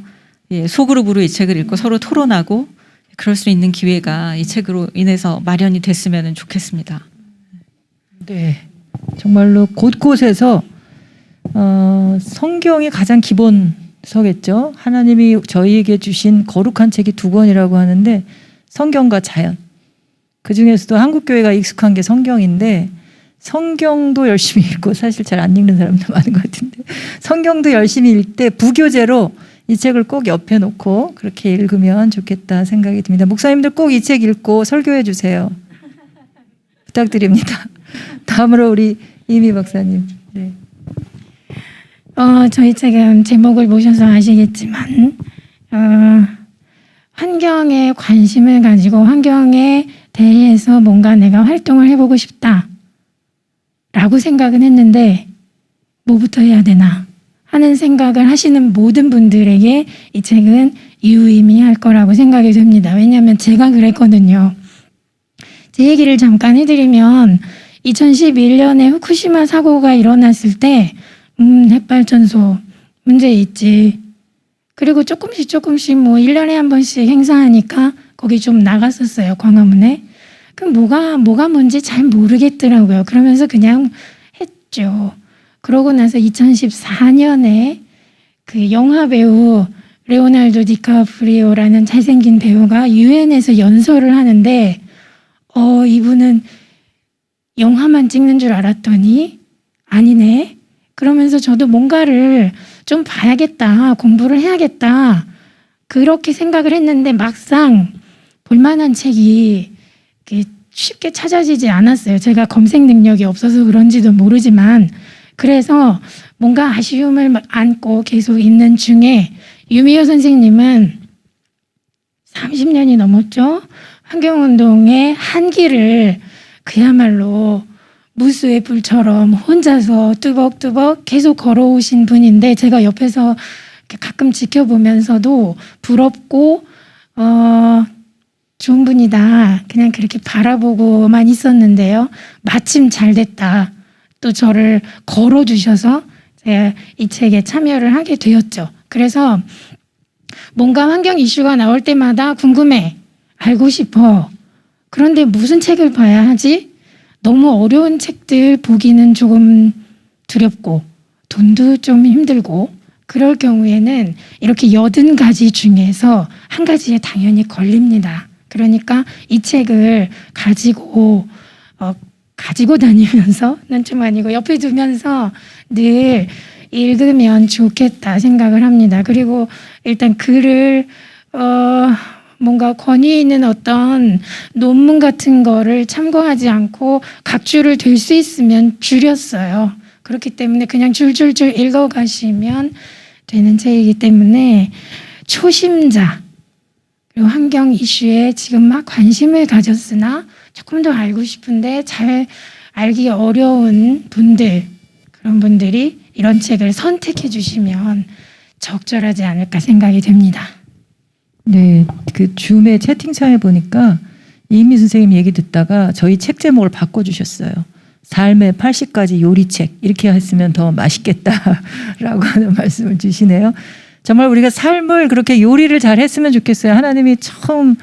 소그룹으로 이 책을 읽고 서로 토론하고 그럴 수 있는 기회가 이 책으로 인해서 마련이 됐으면 좋겠습니다. 네, 정말로 곳곳에서 성경이 가장 기본서겠죠. 하나님이 저희에게 주신 거룩한 책이 2권이라고 하는데 성경과 자연. 그 중에서도 한국교회가 익숙한 게 성경인데 성경도 열심히 읽고 사실 잘 안 읽는 사람도 많은 것 같은데 성경도 열심히 읽되 부교재로 이 책을 꼭 옆에 놓고 그렇게 읽으면 좋겠다 생각이 듭니다. 목사님들 꼭 이 책 읽고 설교해 주세요. 부탁드립니다. 다음으로 우리 이미 박사님. 네. 저희 책은 제목을 보셔서 아시겠지만 환경에 관심을 가지고 환경에 대해서 뭔가 내가 활동을 해보고 싶다 라고 생각은 했는데 뭐부터 해야 되나 하는 생각을 하시는 모든 분들에게 이 책은 유의미할 거라고 생각이 됩니다. 왜냐하면 제가 그랬거든요. 제 얘기를 잠깐 해드리면 2011년에 후쿠시마 사고가 일어났을 때 핵발전소 문제 있지. 그리고 조금씩 뭐 1년에 한 번씩 행사하니까 거기 좀 나갔었어요. 광화문에. 그럼 뭐가 뭔지 잘 모르겠더라고요. 그러면서 그냥 했죠. 그러고 나서 2014년에 그 영화 배우 레오날도 디카프리오라는 잘생긴 배우가 유엔에서 연설을 하는데 이분은 영화만 찍는 줄 알았더니 아니네. 그러면서 저도 뭔가를 좀 봐야겠다. 공부를 해야겠다. 그렇게 생각을 했는데 막상 볼만한 책이 쉽게 찾아지지 않았어요. 제가 검색 능력이 없어서 그런지도 모르지만 그래서 뭔가 아쉬움을 안고 계속 있는 중에 유미호 선생님은 30년이 넘었죠. 환경운동의 한기를 그야말로 무수의 불처럼 혼자서 뚜벅뚜벅 계속 걸어오신 분인데 제가 옆에서 가끔 지켜보면서도 부럽고 좋은 분이다. 그냥 그렇게 바라보고만 있었는데요. 마침 잘 됐다. 또 저를 걸어주셔서 제가 이 책에 참여를 하게 되었죠. 그래서 뭔가 환경 이슈가 나올 때마다 궁금해. 알고 싶어. 그런데 무슨 책을 봐야 하지? 너무 어려운 책들 보기는 조금 두렵고 돈도 좀 힘들고 그럴 경우에는 이렇게 80가지 중에서 한 가지에 당연히 걸립니다. 그러니까 이 책을 가지고 다니면서는 좀 아니고 옆에 두면서 늘 읽으면 좋겠다 생각을 합니다. 그리고 일단 글을 뭔가 권위 있는 어떤 논문 같은 거를 참고하지 않고 각주를 들 수 있으면 줄였어요. 그렇기 때문에 그냥 줄줄줄 읽어가시면 되는 책이기 때문에 초심자 그리고 환경 이슈에 지금 막 관심을 가졌으나 조금 더 알고 싶은데 잘 알기 어려운 분들 그런 분들이 이런 책을 선택해 주시면 적절하지 않을까 생각이 됩니다. 네, 그 줌의 채팅창에 보니까 이미 선생님 얘기 듣다가 저희 책 제목을 바꿔주셨어요. 삶의 80가지 요리책 이렇게 했으면 더 맛있겠다라고 하는 말씀을 주시네요. 정말 우리가 삶을 그렇게 요리를 잘 했으면 좋겠어요. 하나님이 처음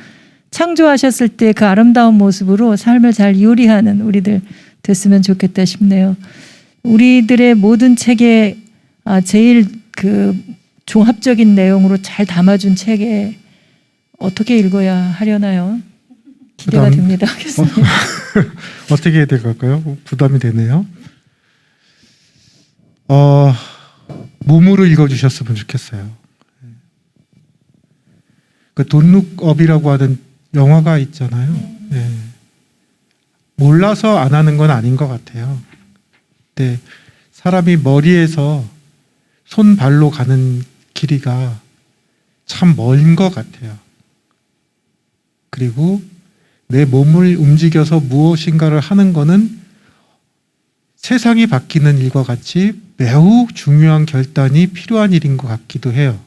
창조하셨을 때 그 아름다운 모습으로 삶을 잘 요리하는 우리들 됐으면 좋겠다 싶네요. 우리들의 모든 책에 제일 그 종합적인 내용으로 잘 담아준 책에 어떻게 읽어야 하려나요? 기대가 됩니다. 교수님. 어떻게 해야 될까요? 부담이 되네요. 몸으로 읽어주셨으면 좋겠어요. 그 돈룩업이라고 하는 영화가 있잖아요. 예. 몰라서 안 하는 건 아닌 것 같아요. 근데 사람이 머리에서 손 발로 가는 길이가 참 먼 것 같아요. 그리고 내 몸을 움직여서 무엇인가를 하는 거는 세상이 바뀌는 일과 같이 매우 중요한 결단이 필요한 일인 것 같기도 해요.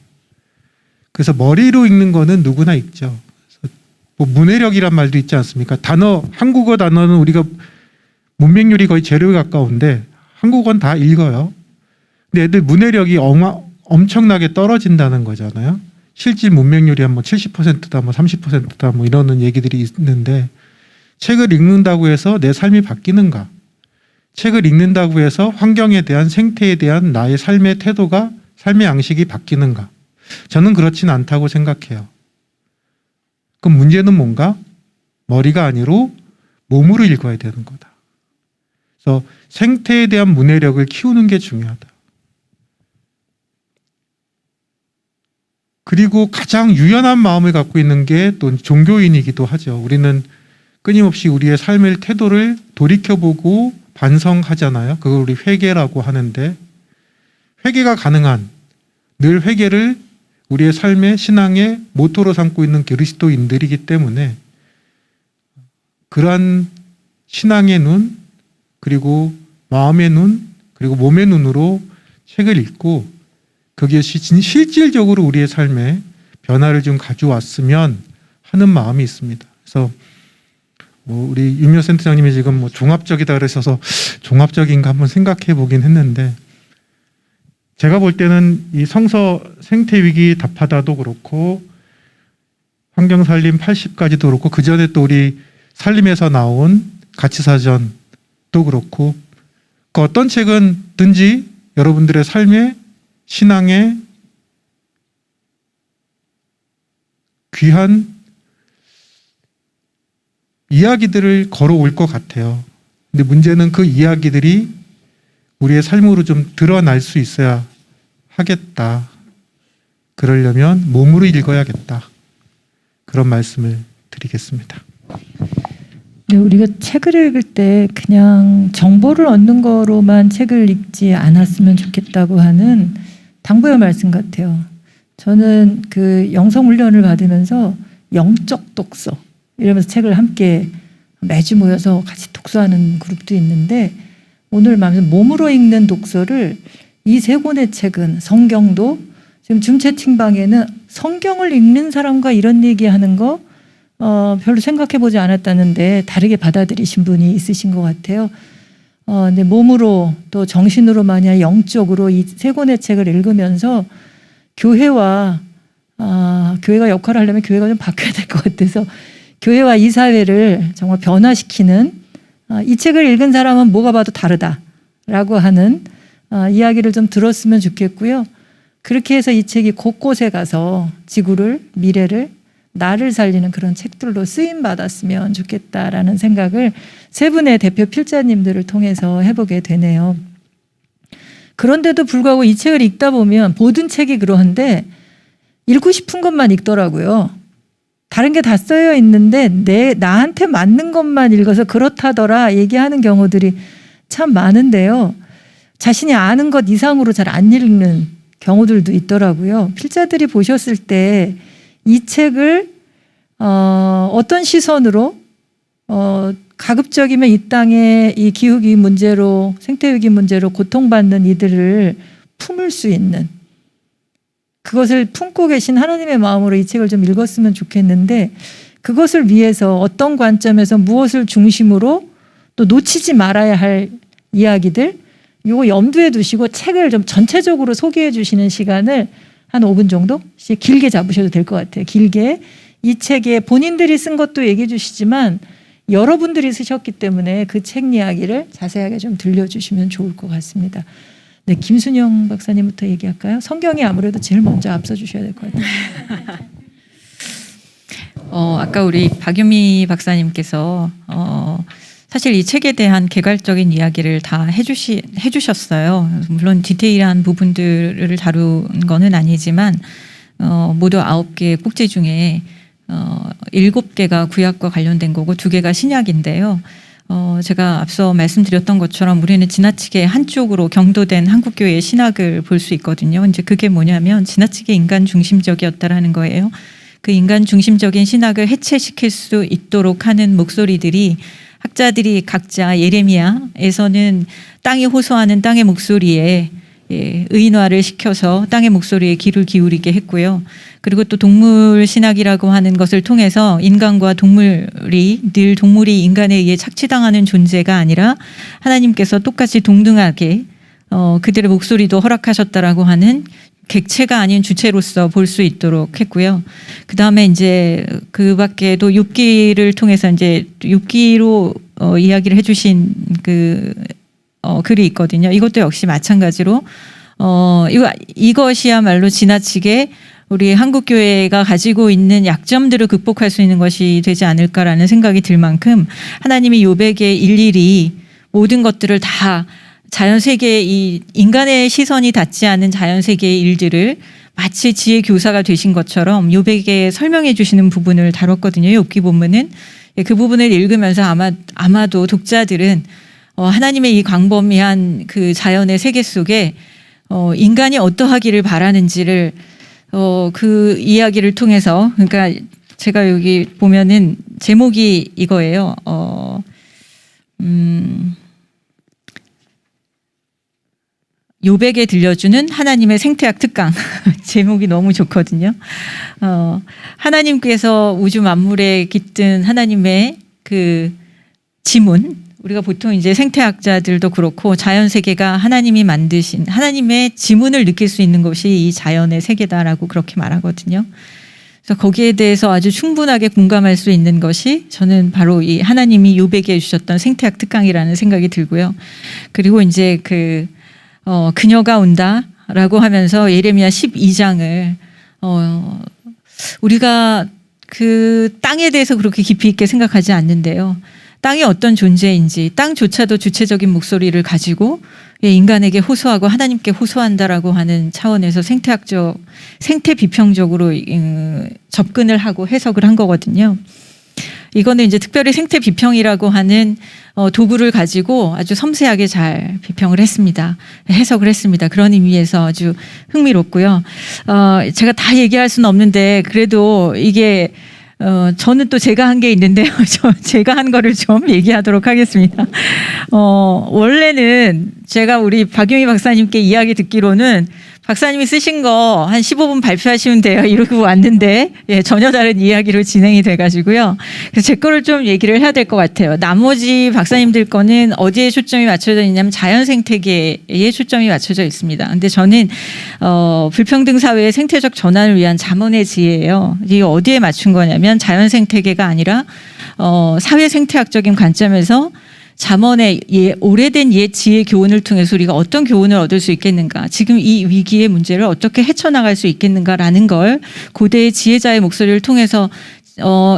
그래서 머리로 읽는 거는 누구나 읽죠. 뭐 문해력이란 말도 있지 않습니까? 한국어 단어는 우리가 문맹률이 거의 제로에 가까운데 한국어는 다 읽어요. 근데 애들 문해력이 엄청나게 떨어진다는 거잖아요. 실질 문맹률이 한 뭐 70%다, 뭐 30%다, 뭐 이러는 얘기들이 있는데 책을 읽는다고 해서 내 삶이 바뀌는가? 책을 읽는다고 해서 환경에 대한 생태에 대한 나의 삶의 태도가 삶의 양식이 바뀌는가? 저는 그렇진 않다고 생각해요. 그럼 문제는 뭔가? 머리가 아니로 몸으로 읽어야 되는 거다. 그래서 생태에 대한 문해력을 키우는 게 중요하다. 그리고 가장 유연한 마음을 갖고 있는 게 또 종교인이기도 하죠. 우리는 끊임없이 우리의 삶의 태도를 돌이켜보고 반성하잖아요. 그걸 우리 회개라고 하는데 회개가 가능한 늘 회개를 우리의 삶의 신앙의 모토로 삼고 있는 그리스도인들이기 때문에 그러한 신앙의 눈 그리고 마음의 눈 그리고 몸의 눈으로 책을 읽고 그것이 실질적으로 우리의 삶에 변화를 좀 가져왔으면 하는 마음이 있습니다. 그래서 뭐 우리 윤미호 센터장님이 지금 뭐 종합적이다 그러셔서 종합적인가 한번 생각해 보긴 했는데 제가 볼 때는 이 성서 생태위기 답하다도 그렇고 환경살림 80까지도 그렇고 그 전에 또 우리 살림에서 나온 가치사전도 그렇고 그 어떤 책은든지 여러분들의 삶에 신앙의 귀한 이야기들을 걸어올 것 같아요. 근데 문제는 그 이야기들이 우리의 삶으로 좀 드러날 수 있어야 하겠다. 그러려면 몸으로 읽어야겠다. 그런 말씀을 드리겠습니다. 네, 우리가 책을 읽을 때 그냥 정보를 얻는 거로만 책을 읽지 않았으면 좋겠다고 하는 당부의 말씀 같아요. 저는 그 영성 훈련을 받으면서 영적 독서 이러면서 책을 함께 매주 모여서 같이 독서하는 그룹도 있는데 오늘 말씀 몸으로 읽는 독서를 이 세 권의 책은 성경도 지금 줌 채팅방에는 성경을 읽는 사람과 이런 얘기하는 거 별로 생각해 보지 않았다는데 다르게 받아들이신 분이 있으신 것 같아요. 근데 몸으로 또 정신으로만이 아니라 영적으로 이 세 권의 책을 읽으면서 교회가 역할을 하려면 교회가 좀 바뀌어야 될 것 같아서 교회와 이 사회를 정말 변화시키는 이 책을 읽은 사람은 뭐가 봐도 다르다라고 하는 이야기를 좀 들었으면 좋겠고요. 그렇게 해서 이 책이 곳곳에 가서 지구를 미래를 나를 살리는 그런 책들로 쓰임 받았으면 좋겠다라는 생각을 세 분의 대표 필자님들을 통해서 해보게 되네요. 그런데도 불구하고 이 책을 읽다 보면 모든 책이 그러한데 읽고 싶은 것만 읽더라고요. 다른 게 다 쓰여 있는데 나한테 맞는 것만 읽어서 그렇다더라 얘기하는 경우들이 참 많은데요. 자신이 아는 것 이상으로 잘 안 읽는 경우들도 있더라고요. 필자들이 보셨을 때 이 책을 어떤 시선으로 가급적이면 이 땅의 이 기후위기 문제로 생태위기 문제로 고통받는 이들을 품을 수 있는 그것을 품고 계신 하나님의 마음으로 이 책을 좀 읽었으면 좋겠는데 그것을 위해서 어떤 관점에서 무엇을 중심으로 또 놓치지 말아야 할 이야기들 이거 염두에 두시고 책을 좀 전체적으로 소개해 주시는 시간을 한 5분 정도씩 길게 잡으셔도 될 것 같아요. 길게 이 책에 본인들이 쓴 것도 얘기해 주시지만 여러분들이 쓰셨기 때문에 그 책 이야기를 자세하게 좀 들려주시면 좋을 것 같습니다. 네, 김순영 박사님부터 얘기할까요? 성경이 아무래도 제일 먼저 앞서 주셔야 될 것 같아요. 아까 우리 박유미 박사님께서 사실 이 책에 대한 개괄적인 이야기를 다 해주셨어요. 물론 디테일한 부분들을 다룬 거는 아니지만 모두 9개 꼭지 중에 7개가 구약과 관련된 거고 2개가 신약인데요. 제가 앞서 말씀드렸던 것처럼 우리는 지나치게 한쪽으로 경도된 한국교회의 신학을 볼 수 있거든요. 이제 그게 뭐냐면 지나치게 인간 중심적이었다라는 거예요. 그 인간 중심적인 신학을 해체시킬 수 있도록 하는 목소리들이 학자들이 각자 예레미야에서는 땅이 호소하는 땅의 목소리에 의인화를 시켜서 땅의 목소리에 귀를 기울이게 했고요. 그리고 또 동물 신학이라고 하는 것을 통해서 인간과 동물이 인간에 의해 착취당하는 존재가 아니라 하나님께서 똑같이 동등하게 그들의 목소리도 허락하셨다라고 하는 객체가 아닌 주체로서 볼 수 있도록 했고요. 그 다음에 이제 그 밖에도 욥기를 통해서 이제 욥기로 이야기를 해주신 글이 있거든요. 이것도 역시 마찬가지로 이것이야말로 지나치게 우리 한국교회가 가지고 있는 약점들을 극복할 수 있는 것이 되지 않을까라는 생각이 들 만큼 하나님이 욥에게 일일이 모든 것들을 다 자연세계의 이 인간의 시선이 닿지 않은 자연세계의 일들을 마치 지혜 교사가 되신 것처럼 욥에게 설명해 주시는 부분을 다뤘거든요. 욥기 본문은. 그 부분을 읽으면서 아마도 독자들은 하나님의 이 광범위한 그 자연의 세계 속에 인간이 어떠하기를 바라는지를 그 이야기를 통해서, 그러니까 제가 여기 보면은 제목이 이거예요. 욥에게 들려주는 하나님의 생태학 특강. 제목이 너무 좋거든요. 하나님께서 우주 만물에 깃든 하나님의 그 지문, 우리가 보통 이제 생태학자들도 그렇고 자연 세계가 하나님이 만드신 하나님의 지문을 느낄 수 있는 것이 이 자연의 세계다라고 그렇게 말하거든요. 그래서 거기에 대해서 아주 충분하게 공감할 수 있는 것이 저는 바로 이 하나님이 욥에게 주셨던 생태학 특강이라는 생각이 들고요. 그리고 이제 그녀가 온다라고 하면서 예레미야 12장을 우리가 그 땅에 대해서 그렇게 깊이 있게 생각하지 않는데요. 땅이 어떤 존재인지, 땅조차도 주체적인 목소리를 가지고 인간에게 호소하고 하나님께 호소한다라고 하는 차원에서 생태 비평적으로 접근을 하고 해석을 한 거거든요. 이거는 이제 특별히 생태 비평이라고 하는 도구를 가지고 아주 섬세하게 잘 비평을 했습니다. 해석을 했습니다. 그런 의미에서 아주 흥미롭고요. 제가 다 얘기할 수는 없는데 그래도 이게 저는 또 제가 한 게 있는데요. 제가 한 거를 좀 얘기하도록 하겠습니다. 원래는 제가 우리 박유미 박사님께 이야기 듣기로는 박사님이 쓰신 거 한 15분 발표하시면 돼요. 이러고 왔는데 전혀 다른 이야기로 진행이 돼가지고요. 그래서 제 거를 좀 얘기를 해야 될 것 같아요. 나머지 박사님들 거는 어디에 초점이 맞춰져 있냐면 자연 생태계에 초점이 맞춰져 있습니다. 근데 저는 불평등 사회의 생태적 전환을 위한 자문의 지혜예요. 이게 어디에 맞춘 거냐면 자연 생태계가 아니라 사회 생태학적인 관점에서 잠언의 오래된 옛 지혜 교훈을 통해서 우리가 어떤 교훈을 얻을 수 있겠는가, 지금 이 위기의 문제를 어떻게 헤쳐나갈 수 있겠는가라는 걸 고대의 지혜자의 목소리를 통해서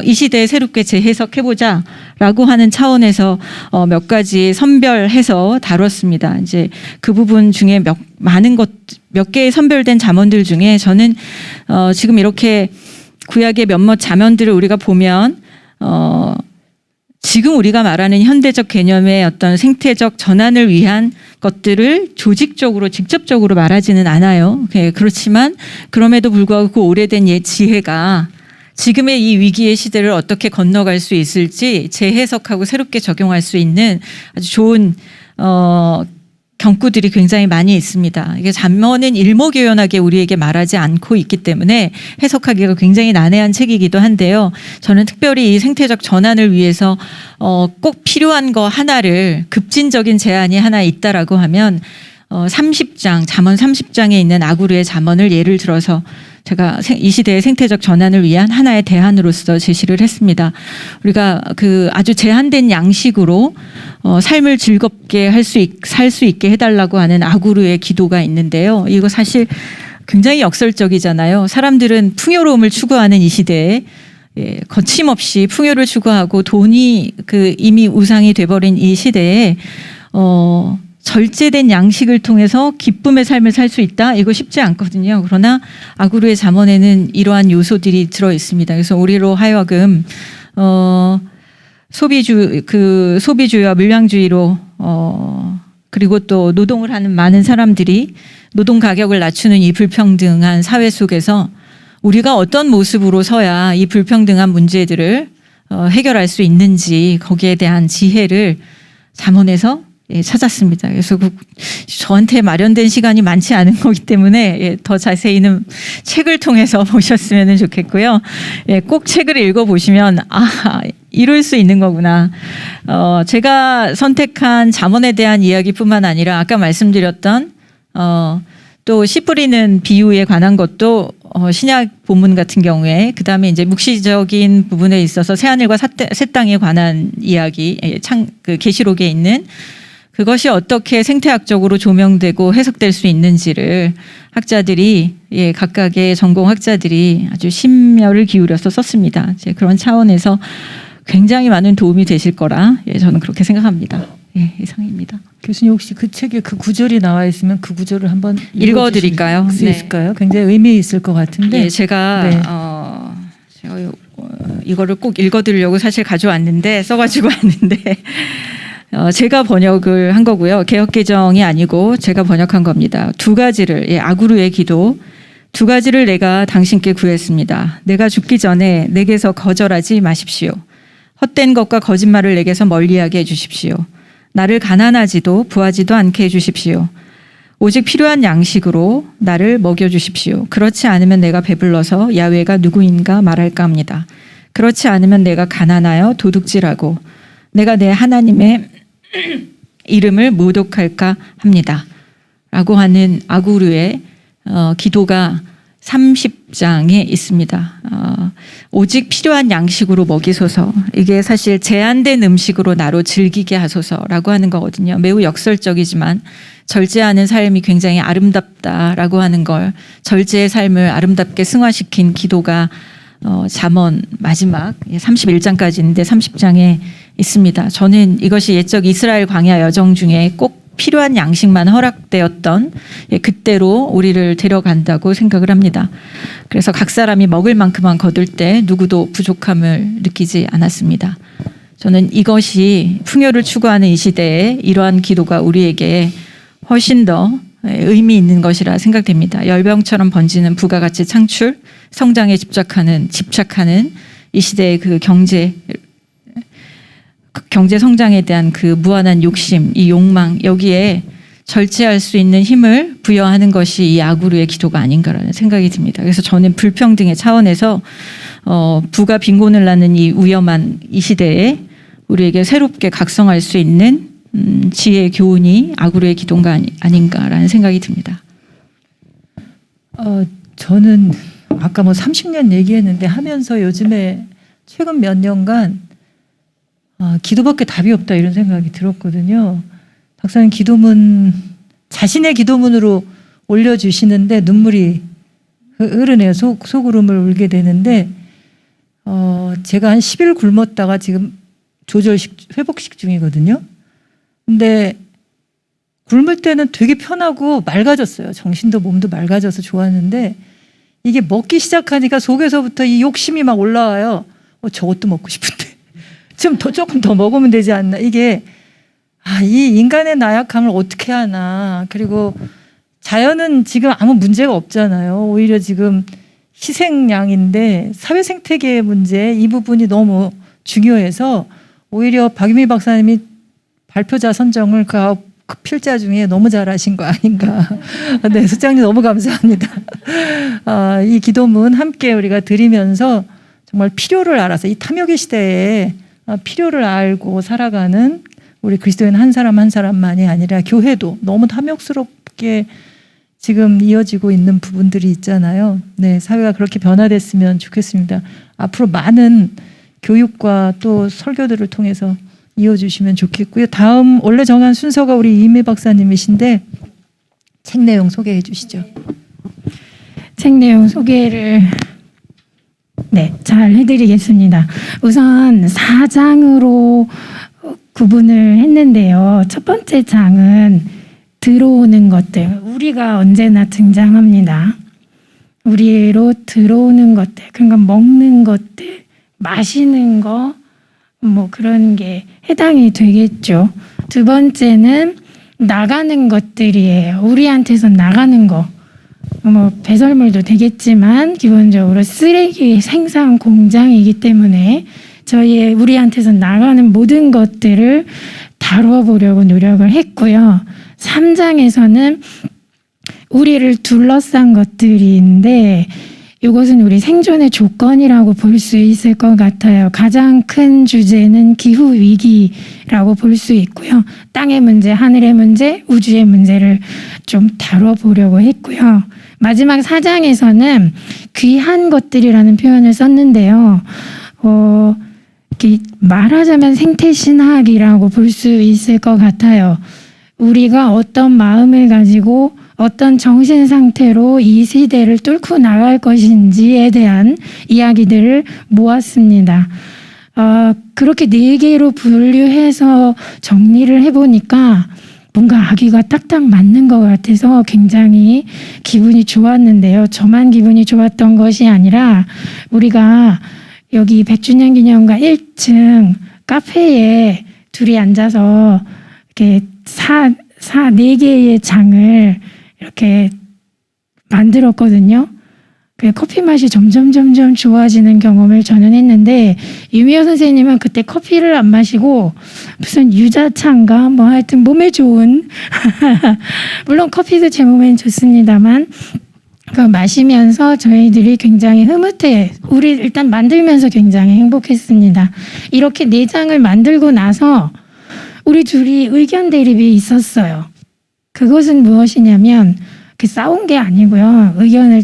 이 시대에 새롭게 재해석해보자라고 하는 차원에서 몇 가지 선별해서 다뤘습니다. 이제 그 부분 중에 몇 개의 선별된 잠언들 중에 저는 지금 이렇게 구약의 몇몇 잠언들을 우리가 보면 지금 우리가 말하는 현대적 개념의 어떤 생태적 전환을 위한 것들을 조직적으로 직접적으로 말하지는 않아요. 그렇지만 그럼에도 불구하고 그 오래된 옛 지혜가 지금의 이 위기의 시대를 어떻게 건너갈 수 있을지 재해석하고 새롭게 적용할 수 있는 아주 좋은 경구들이 굉장히 많이 있습니다. 이게 잠언은 일목요연하게 우리에게 말하지 않고 있기 때문에 해석하기가 굉장히 난해한 책이기도 한데요. 저는 특별히 이 생태적 전환을 위해서 꼭 필요한 거 하나를, 급진적인 제안이 하나 있다라고 하면 30장, 잠언 30장에 있는 아구르의 잠언을 예를 들어서 제가 이 시대의 생태적 전환을 위한 하나의 대안으로서 제시를 했습니다. 우리가 그 아주 제한된 양식으로 삶을 즐겁게 살 수 있게 해달라고 하는 아구르의 기도가 있는데요. 이거 사실 굉장히 역설적이잖아요. 사람들은 풍요로움을 추구하는 이 시대에 거침없이 풍요를 추구하고 돈이 이미 우상이 돼버린 이 시대에 절제된 양식을 통해서 기쁨의 삶을 살 수 있다? 이거 쉽지 않거든요. 그러나 아구르의 잠언에는 이러한 요소들이 들어 있습니다. 그래서 우리로 하여금 소비주의와 물량주의로 그리고 또 노동을 하는 많은 사람들이 노동 가격을 낮추는 이 불평등한 사회 속에서 우리가 어떤 모습으로 서야 이 불평등한 문제들을 해결할 수 있는지 거기에 대한 지혜를 잠언에서 찾았습니다. 그래서 저한테 마련된 시간이 많지 않은 거기 때문에 더 자세히는 책을 통해서 보셨으면 좋겠고요. 꼭 책을 읽어보시면 이럴 수 있는 거구나. 제가 선택한 잠언에 대한 이야기뿐만 아니라 아까 말씀드렸던 또 씨 뿌리는 비유에 관한 것도 신약 본문 같은 경우에 그다음에 이제 묵시적인 부분에 있어서 새하늘과 새 땅에 관한 이야기 계시록에 있는 그것이 어떻게 생태학적으로 조명되고 해석될 수 있는지를 학자들이 각각의 전공 학자들이 아주 심혈을 기울여서 썼습니다. 그런 차원에서 굉장히 많은 도움이 되실 거라 저는 그렇게 생각합니다. 이상입니다. 교수님 혹시 그 책에 그 구절이 나와 있으면 그 구절을 한번 읽어드릴까요? 수 있을까요? 굉장히 의미 있을 것 같은데. 제가 이거를 꼭 읽어드리려고 사실 가져왔는데 써가지고 왔는데 제가 번역을 한 거고요. 개역개정이 아니고 제가 번역한 겁니다. 두 가지를 아구르의 기도 두 가지를 내가 당신께 구했습니다. 내가 죽기 전에 내게서 거절하지 마십시오. 헛된 것과 거짓말을 내게서 멀리하게 해주십시오. 나를 가난하지도 부하지도 않게 해주십시오. 오직 필요한 양식으로 나를 먹여주십시오. 그렇지 않으면 내가 배불러서 야훼가 누구인가 말할까 합니다. 그렇지 않으면 내가 가난하여 도둑질하고 내가 내 하나님의 이름을 모독할까 합니다. 라고 하는 아구르의 기도가 30장에 있습니다. 오직 필요한 양식으로 먹이소서. 이게 사실 제한된 음식으로 나로 즐기게 하소서라고 하는 거거든요. 매우 역설적이지만 절제하는 삶이 굉장히 아름답다라고 하는 걸 절제의 삶을 아름답게 승화시킨 기도가 잠언 마지막 31장까지 있는데 30장에 있습니다. 저는 이것이 옛적 이스라엘 광야 여정 중에 꼭 필요한 양식만 허락되었던 그때로 우리를 데려간다고 생각을 합니다. 그래서 각 사람이 먹을 만큼만 거둘 때 누구도 부족함을 느끼지 않았습니다. 저는 이것이 풍요를 추구하는 이 시대에 이러한 기도가 우리에게 훨씬 더 의미 있는 것이라 생각됩니다. 열병처럼 번지는 부가가치 창출, 성장에 집착하는 이 시대의 그 경제 성장에 대한 그 무한한 욕심, 이 욕망, 여기에 절제할 수 있는 힘을 부여하는 것이 이 아구르의 기도가 아닌가라는 생각이 듭니다. 그래서 저는 불평등의 차원에서 부가 빈곤을 낳는 이 위험한 이 시대에 우리에게 새롭게 각성할 수 있는 지혜의 교훈이 아구르의 기도가 아닌가라는 생각이 듭니다. 저는 아까 30년 얘기했는데 하면서 요즘에 최근 몇 년간 기도밖에 답이 없다 이런 생각이 들었거든요. 박사님 기도문 자신의 기도문으로 올려주시는데 눈물이 흐르네요. 속울음을 울게 되는데 제가 한 10일 굶었다가 지금 회복식 중이거든요. 근데 굶을 때는 되게 편하고 맑아졌어요. 정신도 몸도 맑아져서 좋았는데 이게 먹기 시작하니까 속에서부터 이 욕심이 막 올라와요. 저것도 먹고 싶은데 조금 더 먹으면 되지 않나. 이게 이 인간의 나약함을 어떻게 하나. 그리고 자연은 지금 아무 문제가 없잖아요. 오히려 지금 희생양인데 사회 생태계의 문제 이 부분이 너무 중요해서 오히려 박유미 박사님이 발표자 선정을 그 필자 중에 너무 잘하신 거 아닌가. 네, 소장님 너무 감사합니다. 이 기도문 함께 우리가 드리면서 정말 필요를 알아서 이 탐욕의 시대에 필요를 알고 살아가는 우리 그리스도인 한 사람 한 사람만이 아니라 교회도 너무 탐욕스럽게 지금 이어지고 있는 부분들이 있잖아요. 네, 사회가 그렇게 변화됐으면 좋겠습니다. 앞으로 많은 교육과 또 설교들을 통해서 이어주시면 좋겠고요. 다음 원래 정한 순서가 우리 이미 박사님이신데 책 내용 소개해 주시죠. 책 내용 소개를 네, 잘 해드리겠습니다. 우선 4장으로 구분을 했는데요. 첫 번째 장은 들어오는 것들, 우리가 언제나 등장합니다. 우리로 들어오는 것들, 그러니까 먹는 것들, 마시는 거, 뭐 그런 게 해당이 되겠죠. 두 번째는 나가는 것들이에요. 우리한테서 나가는 거. 뭐 배설물도 되겠지만 기본적으로 쓰레기 생산 공장이기 때문에 우리한테서 나가는 모든 것들을 다뤄보려고 노력을 했고요. 3장에서는 우리를 둘러싼 것들인데 이것은 우리 생존의 조건이라고 볼 수 있을 것 같아요. 가장 큰 주제는 기후 위기라고 볼 수 있고요. 땅의 문제, 하늘의 문제, 우주의 문제를 좀 다뤄보려고 했고요. 마지막 4장에서는 귀한 것들이라는 표현을 썼는데요. 이렇게 말하자면 생태신학이라고 볼 수 있을 것 같아요. 우리가 어떤 마음을 가지고 어떤 정신 상태로 이 시대를 뚫고 나갈 것인지에 대한 이야기들을 모았습니다. 그렇게 4개로 분류해서 정리를 해보니까 뭔가 아기가 딱딱 맞는 것 같아서 굉장히 기분이 좋았는데요. 저만 기분이 좋았던 것이 아니라 우리가 여기 100주년 기념관 1층 카페에 둘이 앉아서 이렇게 4개의 장을 이렇게 만들었거든요. 그 커피 맛이 점점 좋아지는 경험을 저는 했는데 유미호 선생님은 그때 커피를 안 마시고 무슨 유자차인가 뭐 하여튼 몸에 좋은 물론 커피도 제 몸엔 좋습니다만 그거 마시면서 저희들이 굉장히 흐뭇해 우리 일단 만들면서 굉장히 행복했습니다. 이렇게 4장을 만들고 나서 우리 둘이 의견 대립이 있었어요. 그것은 무엇이냐면 싸운 게 아니고요. 의견을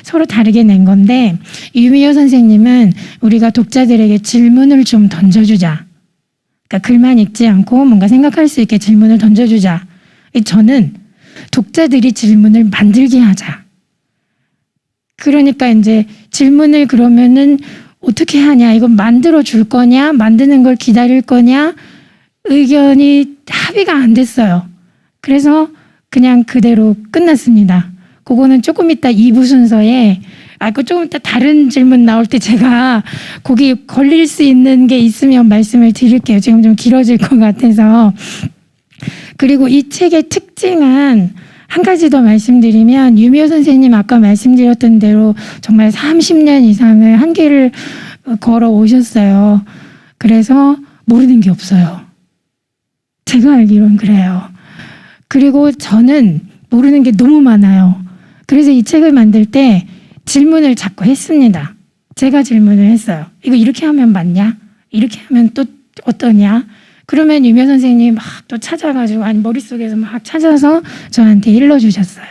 서로 다르게 낸 건데 유미호 선생님은 우리가 독자들에게 질문을 좀 던져주자. 그러니까 글만 읽지 않고 뭔가 생각할 수 있게 질문을 던져주자. 저는 독자들이 질문을 만들게 하자. 그러니까 이제 질문을 그러면은 어떻게 하냐? 이거 만들어 줄 거냐? 만드는 걸 기다릴 거냐? 의견이 합의가 안 됐어요. 그래서 그냥 그대로 끝났습니다. 그거는 조금 이따 2부 순서에 조금 이따 다른 질문 나올 때 제가 거기 걸릴 수 있는 게 있으면 말씀을 드릴게요. 지금 좀 길어질 것 같아서. 그리고 이 책의 특징은 한 가지 더 말씀드리면 유미호 선생님 아까 말씀드렸던 대로 정말 30년 이상을 한계를 걸어 오셨어요. 그래서 모르는 게 없어요. 제가 알기로는 그래요. 그리고 저는 모르는 게 너무 많아요. 그래서 이 책을 만들 때 질문을 자꾸 했습니다. 제가 질문을 했어요. 이거 이렇게 하면 맞냐? 이렇게 하면 또 어떠냐? 그러면 유미호 선생님이 막 또 찾아가지고 머릿속에서 막 찾아서 저한테 일러주셨어요.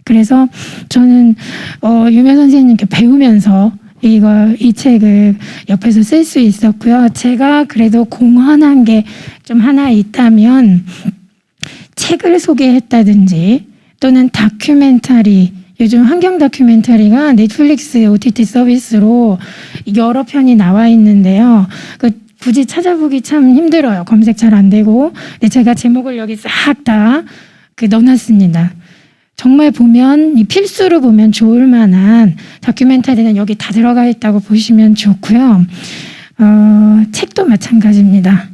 그래서 저는 유미호 선생님께 배우면서 이 책을 옆에서 쓸 수 있었고요. 제가 그래도 공헌한 게 좀 하나 있다면 책을 소개했다든지 또는 다큐멘터리, 요즘 환경 다큐멘터리가 넷플릭스 OTT 서비스로 여러 편이 나와 있는데요. 굳이 찾아보기 참 힘들어요. 검색 잘 안 되고. 근데 제가 제목을 여기 싹 다 넣어놨습니다. 정말 보면 필수로 보면 좋을 만한 다큐멘터리는 여기 다 들어가 있다고 보시면 좋고요. 책도 마찬가지입니다.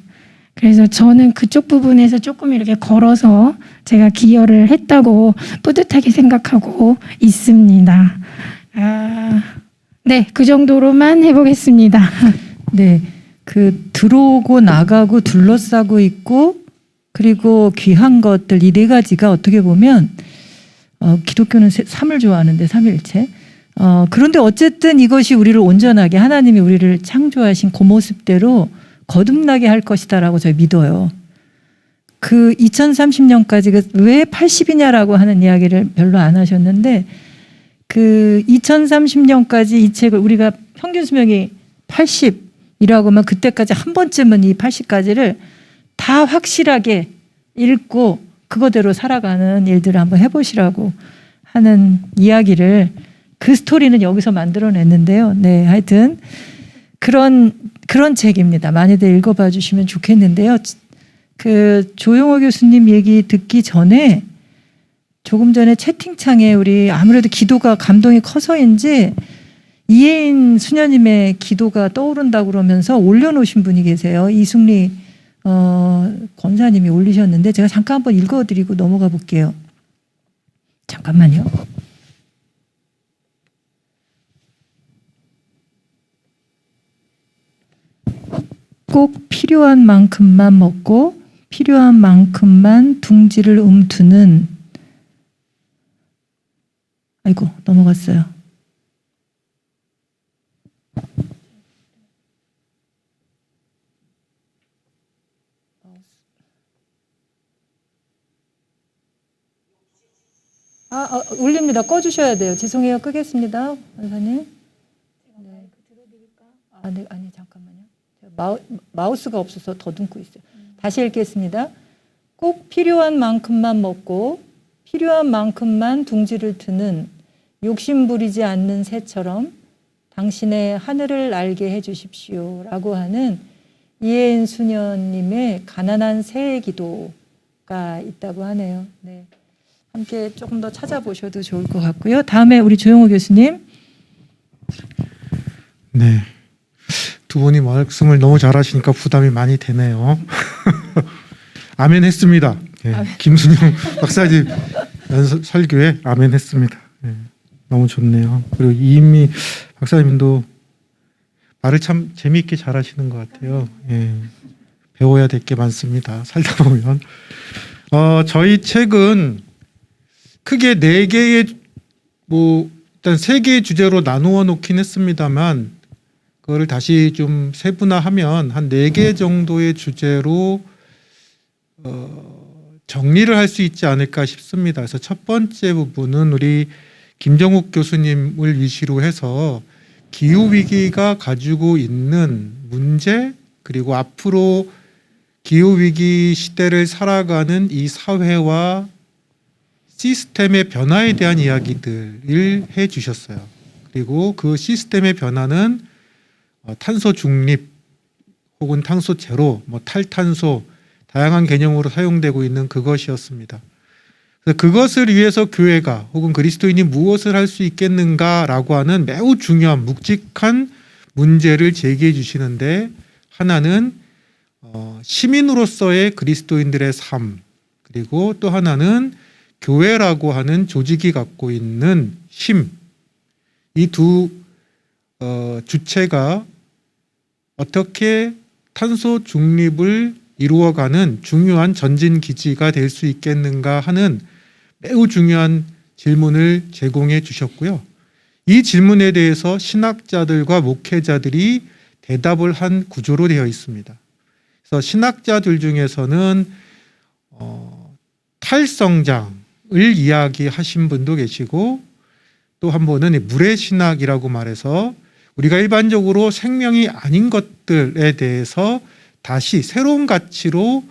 그래서 저는 그쪽 부분에서 조금 이렇게 걸어서 제가 기여를 했다고 뿌듯하게 생각하고 있습니다. 네, 그 정도로만 해보겠습니다. 네, 들어오고 나가고 둘러싸고 있고 그리고 귀한 것들 이 4가지가 어떻게 보면 기독교는 3을 좋아하는데 삼일체. 그런데 어쨌든 이것이 우리를 온전하게 하나님이 우리를 창조하신 그 모습대로 거듭나게 할 것이다라고 저희 믿어요. 2030년까지 왜 80이냐라고 하는 이야기를 별로 안 하셨는데 2030년까지 이 책을 우리가 평균 수명이 80이라고 하면 그때까지 한 번쯤은 이 80까지를 다 확실하게 읽고 그거대로 살아가는 일들을 한번 해보시라고 하는 이야기를 그 스토리는 여기서 만들어냈는데요. 네, 하여튼 그런 책입니다. 많이들 읽어봐 주시면 좋겠는데요. 그 조용호 교수님 얘기 듣기 전에 조금 전에 채팅창에 우리 아무래도 기도가 감동이 커서인지 이혜인 수녀님의 기도가 떠오른다고 그러면서 올려놓으신 분이 계세요. 이승리 권사님이 올리셨는데 제가 잠깐 한번 읽어드리고 넘어가 볼게요. 잠깐만요. 꼭 필요한 만큼만 먹고 필요한 만큼만 둥지를 움트는 아이고 넘어갔어요. 울립니다. 꺼주셔야 돼요. 죄송해요. 끄겠습니다. 원사님. 네. 아니 잠깐만요. 마우스가 없어서 더듬고 있어요. 다시 읽겠습니다. 꼭 필요한 만큼만 먹고 필요한 만큼만 둥지를 트는 욕심 부리지 않는 새처럼 당신의 하늘을 알게 해주십시오 라고 하는 이혜인 수녀님의 가난한 새의 기도가 있다고 하네요. 네. 함께 조금 더 찾아보셔도 좋을 것 같고요. 다음에 우리 조용호 교수님. 네. 두 분이 말씀을 너무 잘하시니까 부담이 많이 되네요. 아멘 했습니다. 네. 김순영 박사님 설교에 아멘 했습니다. 네. 너무 좋네요. 그리고 이인미 박사님도 말을 참 재미있게 잘하시는 것 같아요. 예. 배워야 될 게 많습니다. 살다 보면. 저희 책은 크게 4개의 일단 3개의 주제로 나누어 놓긴 했습니다만 그거를 다시 좀 세분화하면 한 4개 정도의 주제로 정리를 할 수 있지 않을까 싶습니다. 그래서 첫 번째 부분은 우리 김정욱 교수님을 위시로 해서 기후위기가 가지고 있는 문제 그리고 앞으로 기후위기 시대를 살아가는 이 사회와 시스템의 변화에 대한 이야기들을 해 주셨어요. 그리고 그 시스템의 변화는 탄소 중립 혹은 탄소 제로, 탈탄소 다양한 개념으로 사용되고 있는 그것이었습니다. 그래서 그것을 위해서 교회가 혹은 그리스도인이 무엇을 할 수 있겠는가라고 하는 매우 중요한 묵직한 문제를 제기해 주시는데 하나는 시민으로서의 그리스도인들의 삶 그리고 또 하나는 교회라고 하는 조직이 갖고 있는 힘, 이 두 주체가 어떻게 탄소 중립을 이루어가는 중요한 전진 기지가 될 수 있겠는가 하는 매우 중요한 질문을 제공해 주셨고요. 이 질문에 대해서 신학자들과 목회자들이 대답을 한 구조로 되어 있습니다. 그래서 신학자들 중에서는 탈성장을 이야기하신 분도 계시고 또 한 분은 물의 신학이라고 말해서 우리가 일반적으로 생명이 아닌 것들에 대해서 다시 새로운 가치로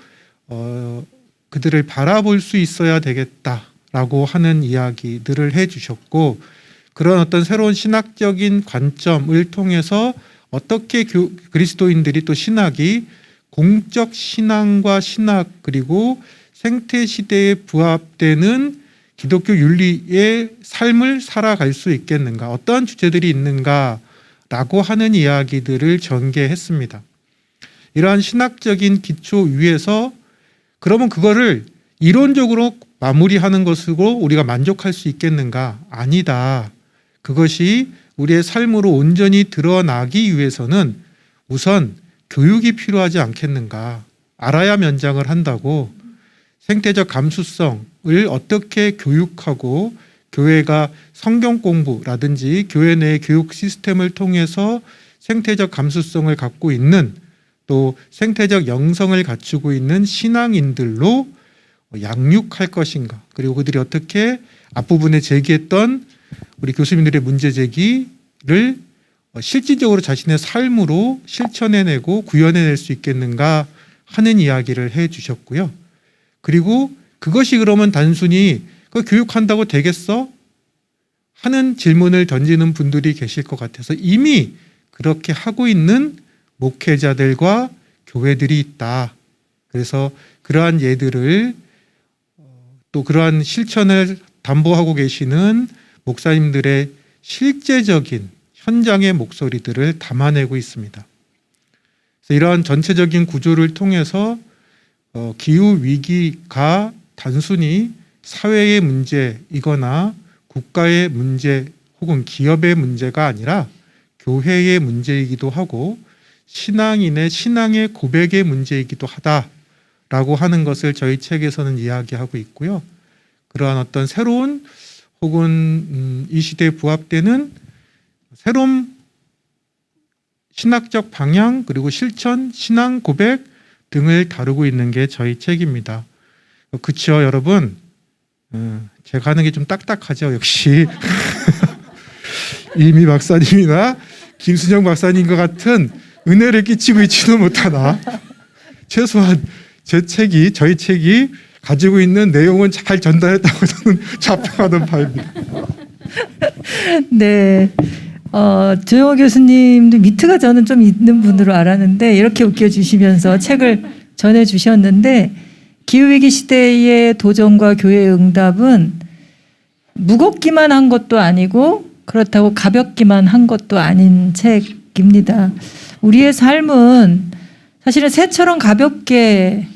그들을 바라볼 수 있어야 되겠다라고 하는 이야기들을 해주셨고 그런 어떤 새로운 신학적인 관점을 통해서 어떻게 그리스도인들이 또 신학이 공적 신앙과 신학 그리고 생태 시대에 부합되는 기독교 윤리의 삶을 살아갈 수 있겠는가 어떠한 주제들이 있는가라고 하는 이야기들을 전개했습니다. 이러한 신학적인 기초 위에서 그러면 그거를 이론적으로 마무리하는 것으로 우리가 만족할 수 있겠는가? 아니다. 그것이 우리의 삶으로 온전히 드러나기 위해서는 우선 교육이 필요하지 않겠는가? 알아야 면장을 한다고 생태적 감수성을 어떻게 교육하고 교회가 성경 공부라든지 교회 내 교육 시스템을 통해서 생태적 감수성을 갖고 있는 또 생태적 영성을 갖추고 있는 신앙인들로 양육할 것인가 그리고 그들이 어떻게 앞부분에 제기했던 우리 교수님들의 문제 제기를 실질적으로 자신의 삶으로 실천해내고 구현해낼 수 있겠는가 하는 이야기를 해 주셨고요. 그리고 그것이 그러면 단순히 그 교육한다고 되겠어? 하는 질문을 던지는 분들이 계실 것 같아서 이미 그렇게 하고 있는 목회자들과 교회들이 있다. 그래서 그러한 예들을 또 그러한 실천을 담보하고 계시는 목사님들의 실제적인 현장의 목소리들을 담아내고 있습니다. 그래서 이러한 전체적인 구조를 통해서 기후 위기가 단순히 사회의 문제이거나 국가의 문제 혹은 기업의 문제가 아니라 교회의 문제이기도 하고 신앙인의 신앙의 고백의 문제이기도 하다라고 하는 것을 저희 책에서는 이야기하고 있고요. 그러한 어떤 새로운 혹은 이 시대에 부합되는 새로운 신학적 방향 그리고 실천, 신앙 고백 등을 다루고 있는 게 저희 책입니다. 그치요, 여러분? 제가 하는 게 좀 딱딱하죠, 역시. 이미 박사님이나 김순영 박사님과 같은 은혜를 끼치고 있지도 못하나 최소한 저희 책이 가지고 있는 내용은 잘 전달했다고 저는 자평하는 바입니다. 네. 조영호 교수님도 미트가 저는 좀 있는 분으로 알았는데 이렇게 웃겨주시면서 책을 전해주셨는데 기후위기 시대의 도전과 교회의 응답은 무겁기만 한 것도 아니고 그렇다고 가볍기만 한 것도 아닌 책입니다. 우리의 삶은 사실은 새처럼 가볍게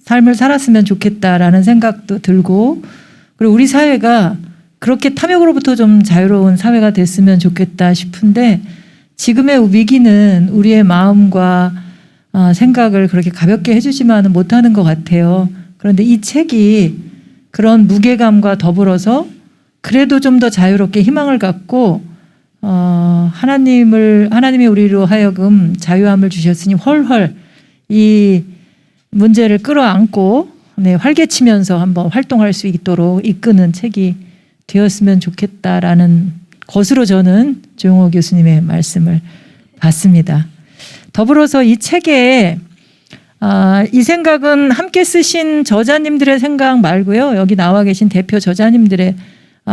삶을 살았으면 좋겠다라는 생각도 들고 그리고 우리 사회가 그렇게 탐욕으로부터 좀 자유로운 사회가 됐으면 좋겠다 싶은데 지금의 위기는 우리의 마음과 생각을 그렇게 가볍게 해주지만은 못하는 것 같아요. 그런데 이 책이 그런 무게감과 더불어서 그래도 좀 더 자유롭게 희망을 갖고 하나님이 우리로 하여금 자유함을 주셨으니 훨훨 이 문제를 끌어안고 활개치면서 한번 활동할 수 있도록 이끄는 책이 되었으면 좋겠다라는 것으로 저는 조영호 교수님의 말씀을 봤습니다. 더불어서 이 책에 이 생각은 함께 쓰신 저자님들의 생각 말고요. 여기 나와 계신 대표 저자님들의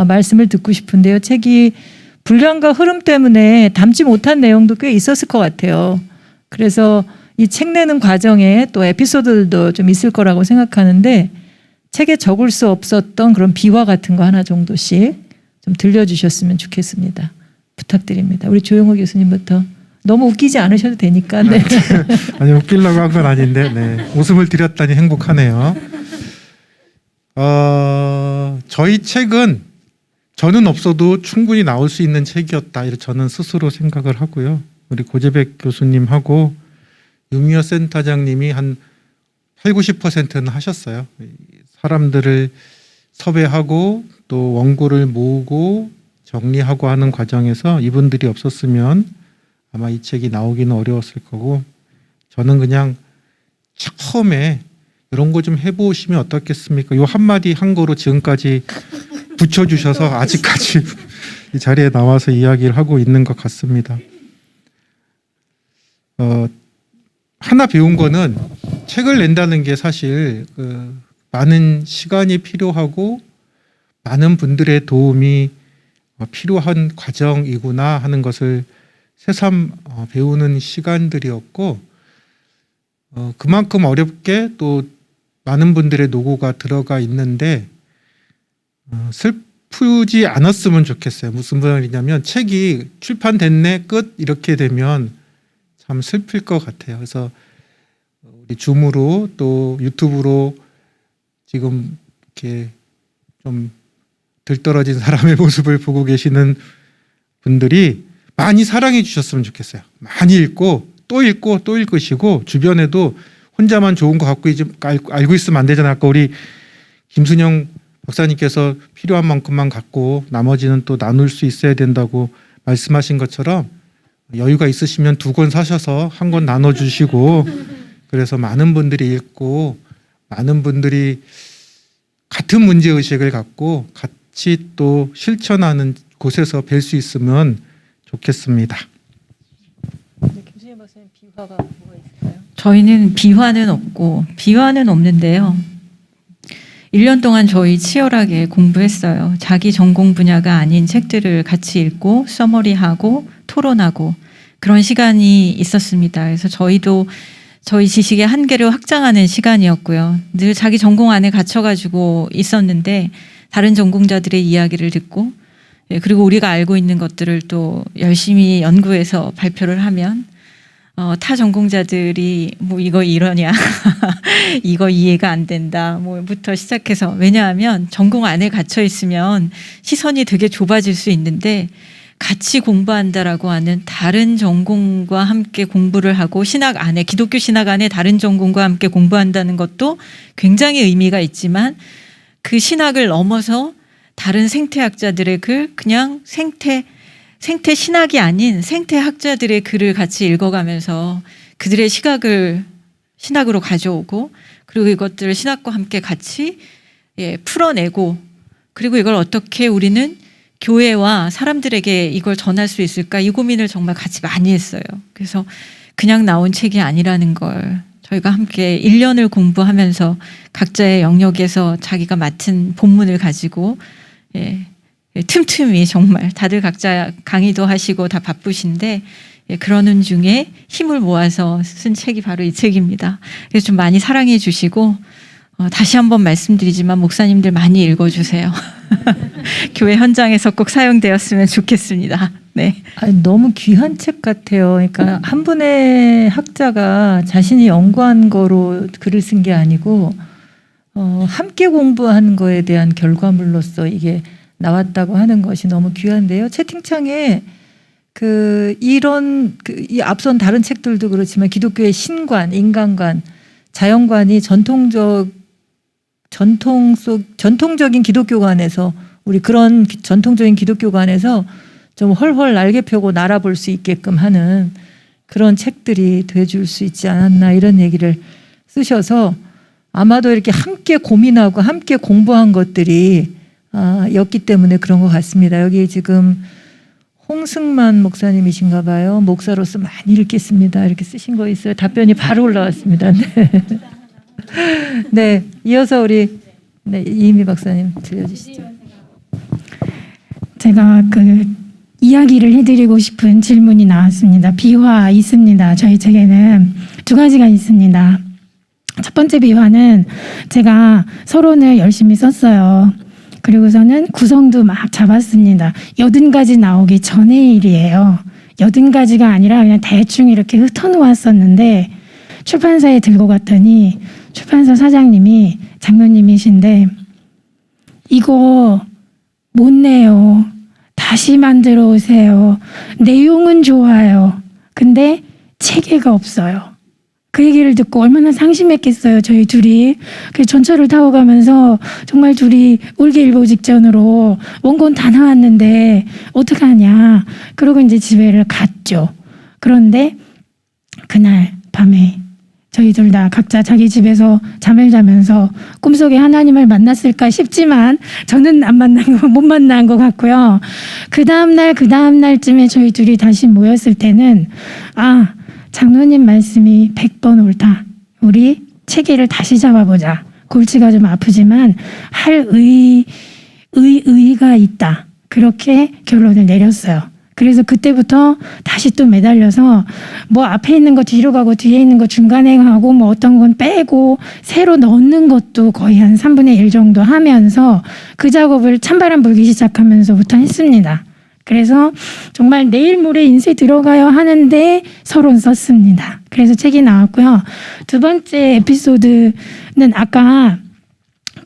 말씀을 듣고 싶은데요. 책이 분량과 흐름 때문에 담지 못한 내용도 꽤 있었을 것 같아요. 그래서 이 책 내는 과정에 또 에피소드들도 좀 있을 거라고 생각하는데 책에 적을 수 없었던 그런 비화 같은 거 하나 정도씩 좀 들려주셨으면 좋겠습니다. 부탁드립니다. 우리 조영호 교수님부터. 너무 웃기지 않으셔도 되니까. 네. 아니 웃기려고 한 건 아닌데 웃음을 드렸다니 행복하네요. 저희 책은 저는 없어도 충분히 나올 수 있는 책이었다 이렇게 저는 스스로 생각을 하고요. 우리 고재백 교수님하고 유미어 센터장님이 한 80~90%는 하셨어요. 사람들을 섭외하고 또 원고를 모으고 정리하고 하는 과정에서 이분들이 없었으면 아마 이 책이 나오기는 어려웠을 거고 저는 그냥 처음에 이런 거 좀 해보시면 어떻겠습니까? 요 한마디 한 거로 지금까지 붙여주셔서 아직까지 이 자리에 나와서 이야기를 하고 있는 것 같습니다. 하나 배운 거는 책을 낸다는 게 사실 많은 시간이 필요하고 많은 분들의 도움이 필요한 과정이구나 하는 것을 새삼 배우는 시간들이었고 그만큼 어렵게 또 많은 분들의 노고가 들어가 있는데 슬프지 않았으면 좋겠어요. 무슨 말이냐면 책이 출판됐네 끝 이렇게 되면 참 슬플 것 같아요. 그래서 우리 줌으로 또 유튜브로 지금 이렇게 좀 들떨어진 사람의 모습을 보고 계시는 분들이 많이 사랑해 주셨으면 좋겠어요. 많이 읽고 또 읽고 또 읽으시고 주변에도 혼자만 좋은 거 갖고 알고 있으면 안 되잖아요. 아까 우리 김순영 박사님께서 필요한 만큼만 갖고 나머지는 또 나눌 수 있어야 된다고 말씀하신 것처럼 여유가 있으시면 2권 사셔서 1권 나눠주시고 그래서 많은 분들이 읽고 많은 분들이 같은 문제의식을 갖고 같이 또 실천하는 곳에서 뵐 수 있으면 좋겠습니다. 교수님 박사님 비화가 뭐가 있을까요? 저희는 비화는 없는데요. 1년 동안 저희 치열하게 공부했어요. 자기 전공 분야가 아닌 책들을 같이 읽고 서머리하고 토론하고 그런 시간이 있었습니다. 그래서 저희도 저희 지식의 한계를 확장하는 시간이었고요. 늘 자기 전공 안에 갇혀가지고 있었는데 다른 전공자들의 이야기를 듣고 그리고 우리가 알고 있는 것들을 또 열심히 연구해서 발표를 하면 타 전공자들이 뭐 이거 이러냐 이거 이해가 안 된다 뭐부터 시작해서 왜냐하면 전공 안에 갇혀 있으면 시선이 되게 좁아질 수 있는데 같이 공부한다라고 하는 다른 전공과 함께 공부를 하고 신학 안에 기독교 신학 안에 다른 전공과 함께 공부한다는 것도 굉장히 의미가 있지만 그 신학을 넘어서 다른 생태학자들의 글 그냥 생태 신학이 아닌 생태학자들의 글을 같이 읽어가면서 그들의 시각을 신학으로 가져오고 그리고 이것들을 신학과 함께 같이 풀어내고 그리고 이걸 어떻게 우리는 교회와 사람들에게 이걸 전할 수 있을까 이 고민을 정말 같이 많이 했어요. 그래서 그냥 나온 책이 아니라는 걸 저희가 함께 1년을 공부하면서 각자의 영역에서 자기가 맡은 본문을 가지고 틈틈이 정말 다들 각자 강의도 하시고 다 바쁘신데 그러는 중에 힘을 모아서 쓴 책이 바로 이 책입니다. 그래서 좀 많이 사랑해 주시고 다시 한번 말씀드리지만 목사님들 많이 읽어주세요. 교회 현장에서 꼭 사용되었으면 좋겠습니다. 네. 아니, 너무 귀한 책 같아요. 그러니까 한 분의 학자가 자신이 연구한 거로 글을 쓴 게 아니고 함께 공부한 거에 대한 결과물로서 이게 나왔다고 하는 것이 너무 귀한데요. 채팅창에 이 앞선 다른 책들도 그렇지만 기독교의 신관, 인간관, 자연관이 전통적인 기독교관에서 우리 그런 전통적인 기독교관에서 좀 헐헐 날개 펴고 날아볼 수 있게끔 하는 그런 책들이 돼줄 수 있지 않았나 이런 얘기를 쓰셔서 아마도 이렇게 함께 고민하고 함께 공부한 것들이 였기 때문에 그런 것 같습니다. 여기 지금 홍승만 목사님이신가 봐요. 목사로서 많이 읽겠습니다. 이렇게 쓰신 거 있어요. 답변이 바로 올라왔습니다. 네. 네, 이어서 우리 이미 박사님 들려주시죠. 제가 이야기를 해드리고 싶은 질문이 나왔습니다. 비화 있습니다. 저희 책에는 2가지가 있습니다. 첫 번째 비화는 제가 서론을 열심히 썼어요. 그리고서는 구성도 막 잡았습니다. 80가지 나오기 전의 일이에요. 80가지가 아니라 그냥 대충 이렇게 흩어놓았었는데 출판사에 들고 갔더니 출판사 사장님이 장로님이신데 이거 못 내요. 다시 만들어 오세요. 내용은 좋아요. 근데 체계가 없어요. 그 얘기를 듣고 얼마나 상심했겠어요. 저희 둘이. 그래서 전철을 타고 가면서 정말 둘이 울기일보 직전으로 원고는 다 나왔는데 어떡하냐. 그러고 이제 집에를 갔죠. 그런데 그날 밤에 저희 둘 다 각자 자기 집에서 잠을 자면서 꿈속에 하나님을 만났을까 싶지만 저는 못 만난 것 같고요. 그 다음날쯤에 저희 둘이 다시 모였을 때는 장로님 말씀이 100번 옳다. 우리 체계를 다시 잡아보자. 골치가 좀 아프지만 할 의의가 있다. 그렇게 결론을 내렸어요. 그래서 그때부터 다시 또 매달려서 뭐 앞에 있는 거 뒤로 가고 뒤에 있는 거 중간에 가고 뭐 어떤 건 빼고 새로 넣는 것도 거의 한 3분의 1 정도 하면서 그 작업을 찬바람 불기 시작하면서부터 했습니다. 그래서 정말 내일 모레 인쇄 들어가요 하는데 서론 썼습니다. 그래서 책이 나왔고요. 2번째 에피소드는 아까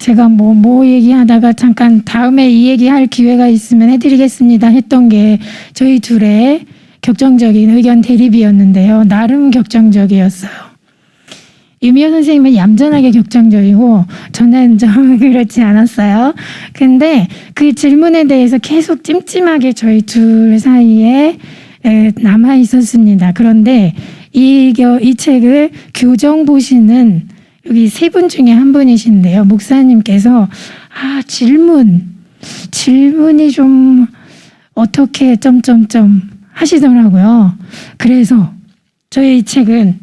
제가 뭐 얘기하다가 잠깐 다음에 이 얘기할 기회가 있으면 해드리겠습니다 했던 게 저희 둘의 격정적인 의견 대립이었는데요. 나름 격정적이었어요. 유미호 선생님은 얌전하게 격정적이고 저는 좀 그렇지 않았어요. 근데 그 질문에 대해서 계속 찜찜하게 저희 둘 사이에 남아 있었습니다. 그런데 이 책을 교정 보시는 여기 3분 중에 한 분이신데요. 목사님께서 질문이 좀 어떻게 하시더라고요. 그래서 저희 책은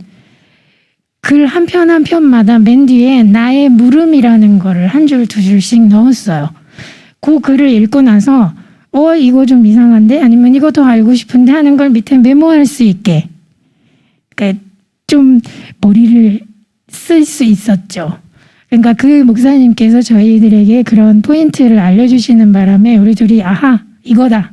글 한 편 한 편마다 맨 뒤에 나의 물음이라는 거를 한 줄 두 줄씩 넣었어요. 그 글을 읽고 나서 이거 좀 이상한데 아니면 이거 더 알고 싶은데 하는 걸 밑에 메모할 수 있게, 그러니까 좀 머리를 쓸 수 있었죠. 그러니까 그 목사님께서 저희들에게 그런 포인트를 알려주시는 바람에 우리 둘이 아하 이거다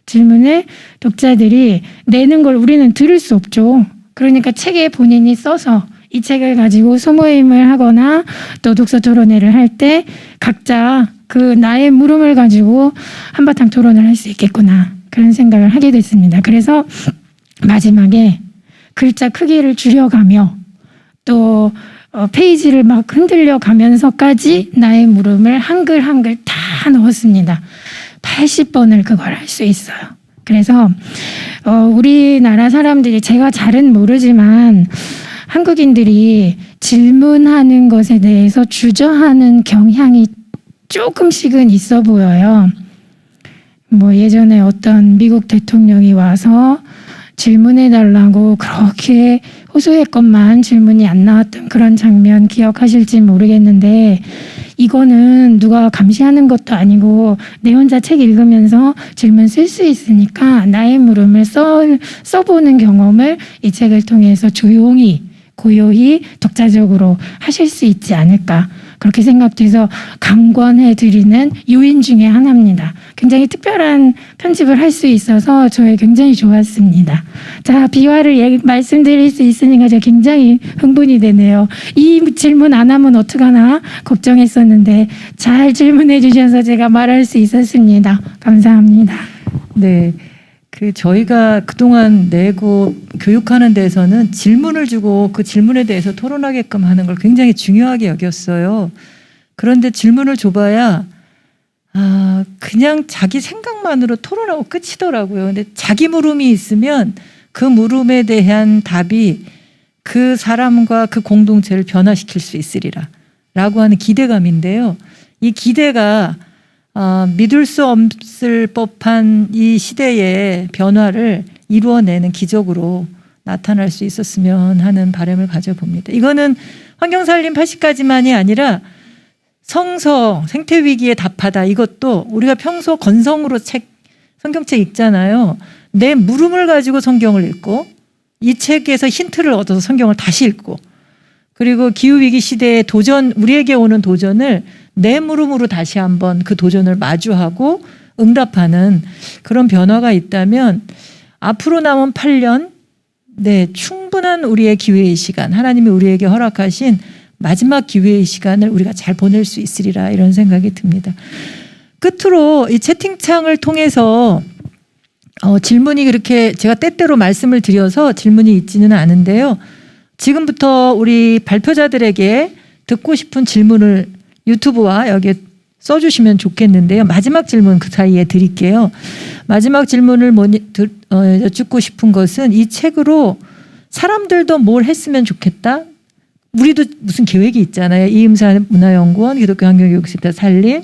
질문을 독자들이 내는 걸 우리는 들을 수 없죠. 그러니까 책에 본인이 써서 이 책을 가지고 소모임을 하거나 또 독서 토론회를 할 때 각자 그 나의 물음을 가지고 한바탕 토론을 할 수 있겠구나 그런 생각을 하게 됐습니다. 그래서 마지막에 글자 크기를 줄여가며 또 페이지를 막 흔들려 가면서까지 나의 물음을 한글 한글 다 넣었습니다. 80번을 그걸 할 수 있어요. 그래서 우리나라 사람들이, 제가 잘은 모르지만 한국인들이 질문하는 것에 대해서 주저하는 경향이 조금씩은 있어 보여요. 뭐 예전에 어떤 미국 대통령이 와서 질문해달라고 그렇게 호소했건만 질문이 안 나왔던 그런 장면 기억하실지 모르겠는데, 이거는 누가 감시하는 것도 아니고 내 혼자 책 읽으면서 질문 쓸 수 있으니까 나의 물음을 써보는 경험을 이 책을 통해서 조용히 고요히 독자적으로 하실 수 있지 않을까, 그렇게 생각돼서 강권해 드리는 요인 중에 하나입니다. 굉장히 특별한 편집을 할 수 있어서 저에 굉장히 좋았습니다. 자, 비화를 말씀드릴 수 있으니까 제가 굉장히 흥분이 되네요. 이 질문 안 하면 어떡하나 걱정했었는데 잘 질문해 주셔서 제가 말할 수 있었습니다. 감사합니다. 네. 저희가 그동안 내고 교육하는 데서는 질문을 주고 그 질문에 대해서 토론하게끔 하는 걸 굉장히 중요하게 여겼어요. 그런데 질문을 줘봐야 그냥 자기 생각만으로 토론하고 끝이더라고요. 근데 자기 물음이 있으면 그 물음에 대한 답이 그 사람과 그 공동체를 변화시킬 수 있으리라 라고 하는 기대감인데요. 이 기대가 믿을 수 없을 법한 이 시대의 변화를 이루어내는 기적으로 나타날 수 있었으면 하는 바람을 가져봅니다. 이거는 환경살림 80가지만이 아니라 성서, 생태위기에 답하다, 이것도 우리가 평소 건성으로 성경책 읽잖아요. 내 물음을 가지고 성경을 읽고 이 책에서 힌트를 얻어서 성경을 다시 읽고, 그리고 기후위기 시대의 도전, 우리에게 오는 도전을 내 물음으로 다시 한번 그 도전을 마주하고 응답하는 그런 변화가 있다면 앞으로 남은 8년, 충분한 우리의 기회의 시간, 하나님이 우리에게 허락하신 마지막 기회의 시간을 우리가 잘 보낼 수 있으리라, 이런 생각이 듭니다. 끝으로 이 채팅창을 통해서 질문이 그렇게 제가 때때로 말씀을 드려서 질문이 있지는 않은데요. 지금부터 우리 발표자들에게 듣고 싶은 질문을 유튜브와 여기에 써주시면 좋겠는데요. 마지막 질문 그 사이에 드릴게요. 마지막 질문을 여쭙고 싶은 것은 이 책으로 사람들도 뭘 했으면 좋겠다. 우리도 무슨 계획이 있잖아요. 이음사 문화연구원, 기독교 환경교육센터 살림,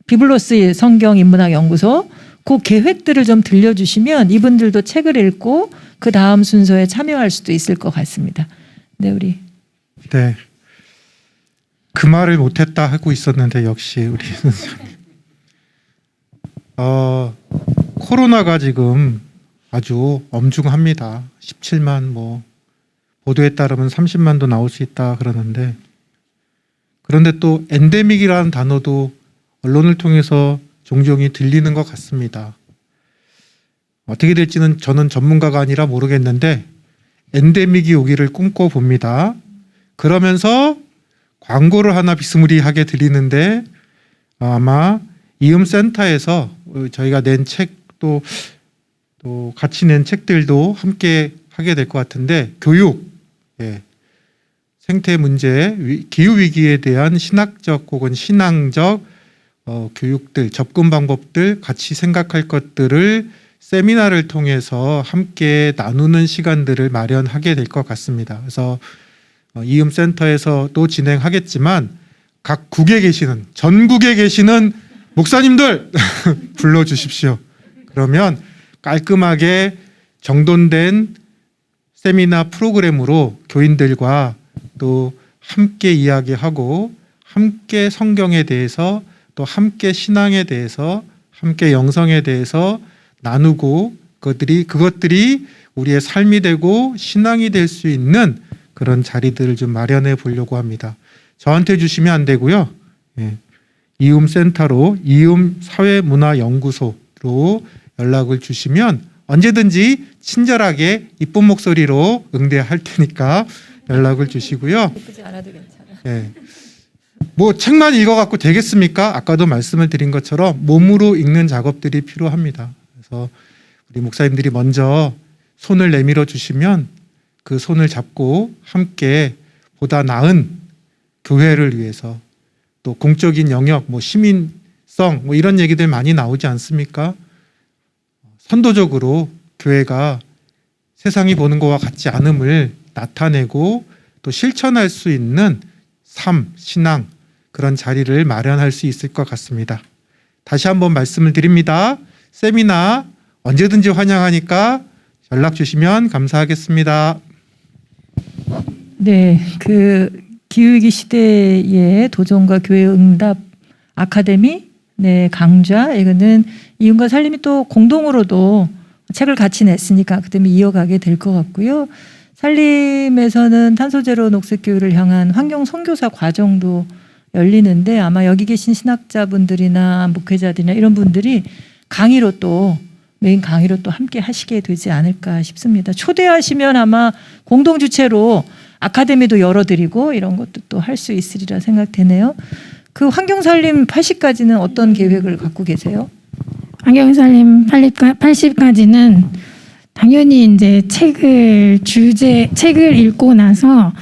비블로스 성경인문학연구소, 그 계획들을 좀 들려주시면 이분들도 책을 읽고 그 다음 순서에 참여할 수도 있을 것 같습니다. 우리. 네. 그 말을 못했다 하고 있었는데 역시 우리 선생님. 코로나가 지금 아주 엄중합니다. 17만 보도에 따르면 30만도 나올 수 있다 그러는데, 그런데 또 엔데믹이라는 단어도 언론을 통해서 종종이 들리는 것 같습니다. 어떻게 될지는 저는 전문가가 아니라 모르겠는데 엔데믹이 오기를 꿈꿔봅니다. 그러면서 광고를 하나 비스무리하게 드리는데, 아마 이음센터에서 저희가 낸 책도 또 같이 낸 책들도 함께 하게 될 것 같은데, 교육, 생태 문제, 기후 위기에 대한 신학적 혹은 신앙적 교육들, 접근 방법들, 같이 생각할 것들을 세미나를 통해서 함께 나누는 시간들을 마련하게 될 것 같습니다. 그래서 이음센터에서도 진행하겠지만 각 국에 계시는, 전국에 계시는 목사님들 불러주십시오. 그러면 깔끔하게 정돈된 세미나 프로그램으로 교인들과 또 함께 이야기하고 함께 성경에 대해서 또 함께 신앙에 대해서 함께 영성에 대해서 나누고 그것들이 우리의 삶이 되고 신앙이 될 수 있는 그런 자리들을 좀 마련해 보려고 합니다. 저한테 주시면 안 되고요. 이음센터로 이음사회문화연구소로 연락을 주시면 언제든지 친절하게 이쁜 목소리로 응대할 테니까 연락을 주시고요. 예쁘지 않아도 괜찮아. 뭐 책만 읽어갖고 되겠습니까? 아까도 말씀을 드린 것처럼 몸으로 읽는 작업들이 필요합니다. 그래서 우리 목사님들이 먼저 손을 내밀어 주시면 그 손을 잡고 함께 보다 나은 교회를 위해서 또 공적인 영역, 뭐 시민성 뭐 이런 얘기들 많이 나오지 않습니까? 선도적으로 교회가 세상이 보는 것과 같지 않음을 나타내고 또 실천할 수 있는 삶, 신앙 그런 자리를 마련할 수 있을 것 같습니다. 다시 한번 말씀을 드립니다. 세미나 언제든지 환영하니까 연락 주시면 감사하겠습니다. 네, 그 기후위기 시대의 도전과 교회 응답 아카데미 강좌 이거는 이윤과 살림이 또 공동으로도 책을 같이 냈으니까 그 때문에 이어가게 될 것 같고요. 살림에서는 탄소제로 녹색교회를 향한 환경 선교사 과정도 열리는데 아마 여기 계신 신학자분들이나 목회자들이나 이런 분들이 강의로 또 메인 강의로 또 함께 하시게 되지 않을까 싶습니다. 초대하시면 아마 공동 주체로 아카데미도 열어드리고 이런 것도 또 할 수 있으리라 생각되네요. 그 환경살림 80까지는 어떤 계획을 갖고 계세요? 환경살림 80까지는 당연히 이제 책을 읽고 나서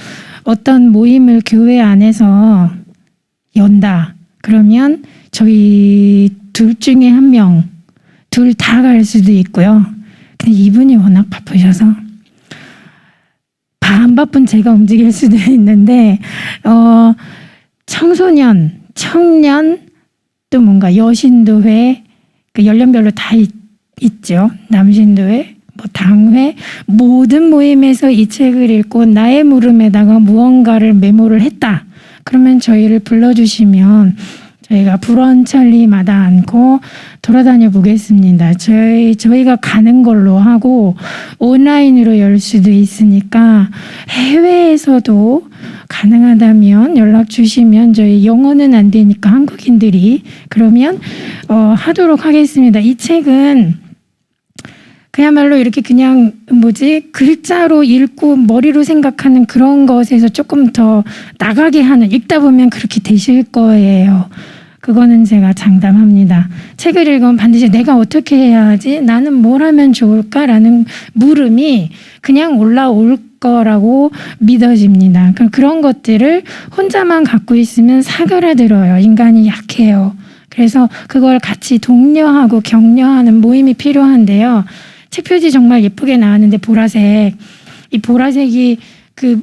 어떤 모임을 교회 안에서 연다. 그러면 저희 둘 중에 한 명, 둘 다 갈 수도 있고요. 근데 이분이 워낙 바쁘셔서 안 바쁜 제가 움직일 수도 있는데 청소년, 청년 또 뭔가 여신도회 그 연령별로 다 있죠. 남신도회, 뭐 당회 모든 모임에서 이 책을 읽고 나의 물음에다가 무언가를 메모를 했다. 그러면 저희를 불러주시면 저희가 불원천리마다 않고 돌아다녀 보겠습니다. 저희가 가는 걸로 하고 온라인으로 열 수도 있으니까 해외에서도 가능하다면 연락 주시면 저희 영어는 안 되니까 한국인들이 그러면 하도록 하겠습니다. 이 책은 그야말로 이렇게 그냥 글자로 읽고 머리로 생각하는 그런 것에서 조금 더 나가게 하는 읽다 보면 그렇게 되실 거예요. 그거는 제가 장담합니다. 책을 읽으면 반드시 내가 어떻게 해야 하지? 나는 뭘 하면 좋을까라는 물음이 그냥 올라올 거라고 믿어집니다. 그런 것들을 혼자만 갖고 있으면 사그라들어요. 인간이 약해요. 그래서 그걸 같이 독려하고 격려하는 모임이 필요한데요. 책 표지 정말 예쁘게 나왔는데 보라색. 이 보라색이 그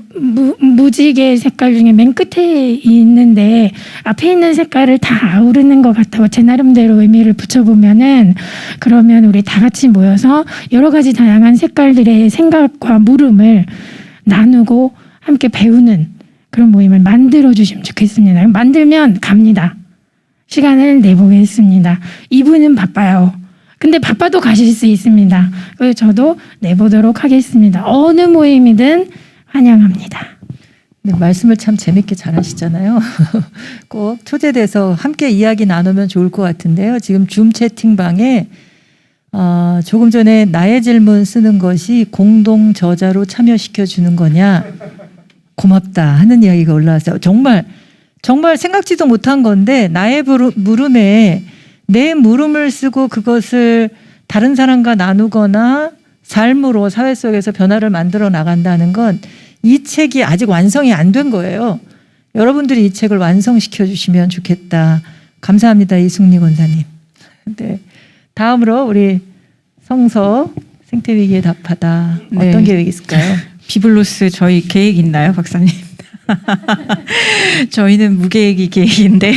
무지개 색깔 중에 맨 끝에 있는데 앞에 있는 색깔을 다 아우르는 것 같다고 제 나름대로 의미를 붙여보면은 그러면 우리 다 같이 모여서 여러 가지 다양한 색깔들의 생각과 물음을 나누고 함께 배우는 그런 모임을 만들어 주시면 좋겠습니다. 만들면 갑니다. 시간을 내보겠습니다. 이분은 바빠요. 근데 바빠도 가실 수 있습니다. 그래서 저도 내보도록 하겠습니다. 어느 모임이든 환영합니다. 네, 말씀을 참 재밌게 잘하시잖아요. 꼭 초대돼서 함께 이야기 나누면 좋을 것 같은데요. 지금 줌 채팅방에 조금 전에 나의 질문 쓰는 것이 공동 저자로 참여시켜 주는 거냐 고맙다 하는 이야기가 올라왔어요. 정말 생각지도 못한 건데 나의 물음에 내 물음을 쓰고 그것을 다른 사람과 나누거나 삶으로 사회 속에서 변화를 만들어 나간다는 건 이 책이 아직 완성이 안 된 거예요. 여러분들이 이 책을 완성시켜 주시면 좋겠다. 감사합니다. 이승리 권사님. 네. 다음으로 우리 성서 생태위기에 답하다. 네. 어떤 계획이 있을까요? 비블로스 저희 계획 있나요, 박사님? 저희는 무계획이 계획인데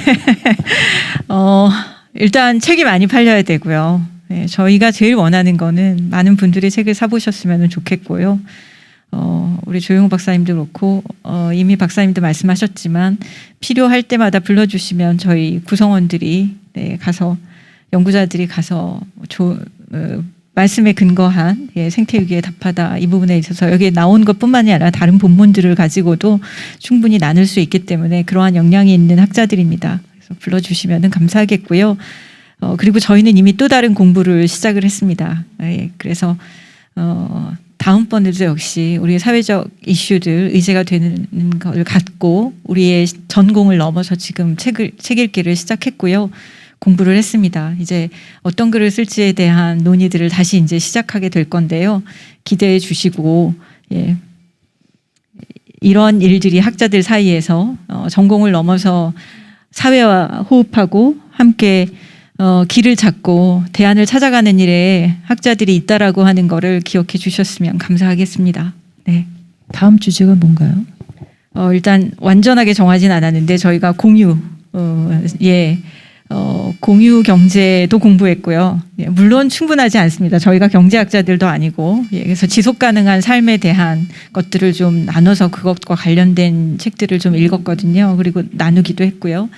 일단 책이 많이 팔려야 되고요. 네, 저희가 제일 원하는 거는 많은 분들이 책을 사보셨으면 좋겠고요. 우리 조용 박사님도 그렇고 이미 박사님도 말씀하셨지만 필요할 때마다 불러주시면 저희 구성원들이 가서 연구자들이 가서 말씀에 근거한 생태위기에 답하다 이 부분에 있어서 여기에 나온 것뿐만이 아니라 다른 본문들을 가지고도 충분히 나눌 수 있기 때문에 그러한 역량이 있는 학자들입니다. 그래서 불러주시면 감사하겠고요. 그리고 저희는 이미 또 다른 공부를 시작을 했습니다. 그래서 다음번에도 역시 우리의 사회적 이슈들 의제가 되는 걸 갖고 우리의 전공을 넘어서 지금 책 읽기를 시작했고요. 공부를 했습니다. 이제 어떤 글을 쓸지에 대한 논의들을 다시 이제 시작하게 될 건데요. 기대해 주시고 이런 일들이 학자들 사이에서 전공을 넘어서 사회와 호흡하고 함께 길을 찾고 대안을 찾아가는 일에 학자들이 있다라고 하는 거를 기억해 주셨으면 감사하겠습니다. 네. 다음 주제가 뭔가요? 일단 완전하게 정하진 않았는데 저희가 공유 공유 경제도 공부했고요. 물론 충분하지 않습니다. 저희가 경제학자들도 아니고 그래서 지속 가능한 삶에 대한 것들을 좀 나눠서 그것과 관련된 책들을 좀 읽었거든요. 그리고 나누기도 했고요.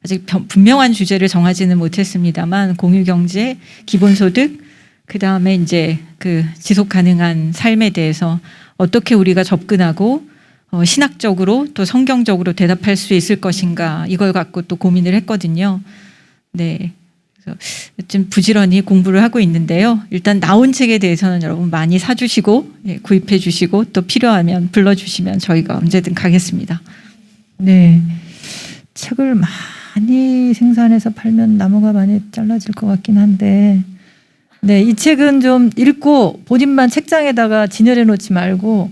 아직 분명한 주제를 정하지는 못했습니다만 공유 경제, 기본소득, 그 다음에 이제 그 지속 가능한 삶에 대해서 어떻게 우리가 접근하고 신학적으로 또 성경적으로 대답할 수 있을 것인가 이걸 갖고 또 고민을 했거든요. 네, 그래서 좀 부지런히 공부를 하고 있는데요. 일단 나온 책에 대해서는 여러분 많이 사주시고 구입해 주시고 또 필요하면 불러주시면 저희가 언제든 가겠습니다. 네, 책을 많이 생산해서 팔면 나무가 많이 잘라질 것 같긴 한데, 네, 이 책은 좀 읽고 본인만 책장에다가 진열해 놓지 말고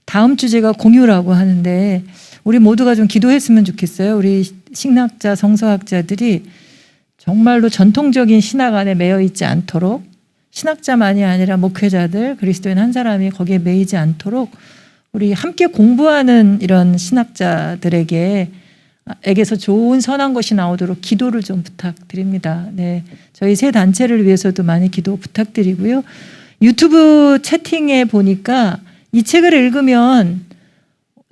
다음 주제가 공유라고 하는데 우리 모두가 좀 기도했으면 좋겠어요. 우리 신학자, 성서학자들이 정말로 전통적인 신학 안에 매여 있지 않도록, 신학자만이 아니라 목회자들, 그리스도인 한 사람이 거기에 매이지 않도록 우리 함께 공부하는 이런 신학자들에게서 좋은 선한 것이 나오도록 기도를 좀 부탁드립니다. 네, 저희 세 단체를 위해서도 많이 기도 부탁드리고요. 유튜브 채팅에 보니까 이 책을 읽으면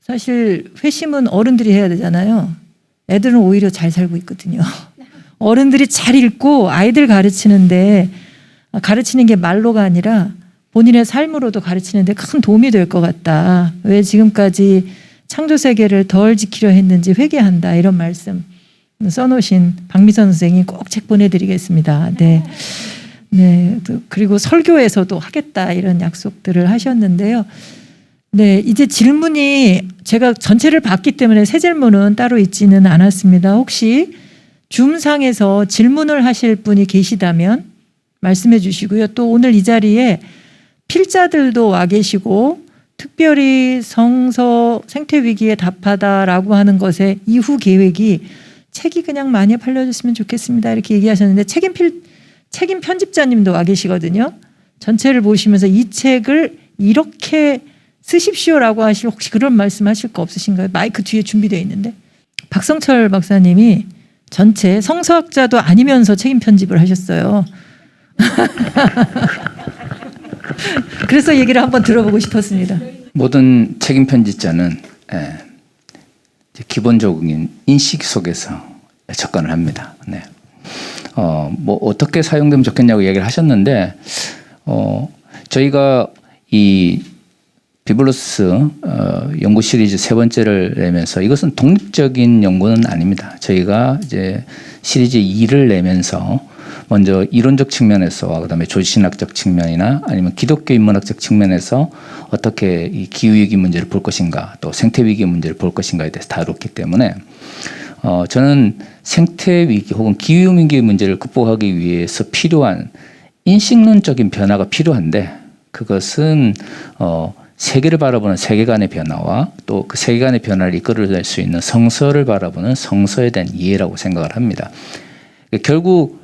사실 회심은 어른들이 해야 되잖아요. 애들은 오히려 잘 살고 있거든요. 어른들이 잘 읽고 아이들 가르치는데 가르치는 게 말로가 아니라 본인의 삶으로도 가르치는데 큰 도움이 될 것 같다. 왜 지금까지 창조 세계를 덜 지키려 했는지 회개한다. 이런 말씀 써놓으신 박미선 선생이 꼭 책 보내드리겠습니다. 네. 네. 그리고 설교에서도 하겠다. 이런 약속들을 하셨는데요. 네. 이제 질문이 제가 전체를 봤기 때문에 새 질문은 따로 있지는 않았습니다. 혹시 줌상에서 질문을 하실 분이 계시다면 말씀해 주시고요. 또 오늘 이 자리에 필자들도 와 계시고 특별히 성서 생태위기에 답하다라고 하는 것의 이후 계획이 책이 그냥 많이 팔려졌으면 좋겠습니다. 이렇게 얘기하셨는데 책임 편집자님도 와 계시거든요. 전체를 보시면서 이 책을 이렇게 쓰십시오라고 하실 혹시 그런 말씀하실 거 없으신가요? 마이크 뒤에 준비되어 있는데. 박성철 박사님이 전체 성서학자도 아니면서 책임 편집을 하셨어요. 그래서 얘기를 한번 들어보고 싶었습니다. 모든 책임 편집자는 기본적인 인식 속에서 접근을 합니다. 네. 뭐 어떻게 사용되면 좋겠냐고 얘기를 하셨는데 저희가 이 비블로스 연구 시리즈 세 번째를 내면서 이것은 독립적인 연구는 아닙니다. 저희가 이제 시리즈 2를 내면서 먼저 이론적 측면에서 그다음에 조신학적 측면이나 아니면 기독교 인문학적 측면에서 어떻게 이 기후위기 문제를 볼 것인가 또 생태위기 문제를 볼 것인가에 대해서 다뤘기 때문에 저는 생태위기 혹은 기후위기 문제를 극복하기 위해서 필요한 인식론적인 변화가 필요한데 그것은 세계를 바라보는 세계관의 변화와 또 그 세계관의 변화를 이끌어낼 수 있는 성서를 바라보는 성서에 대한 이해라고 생각을 합니다. 결국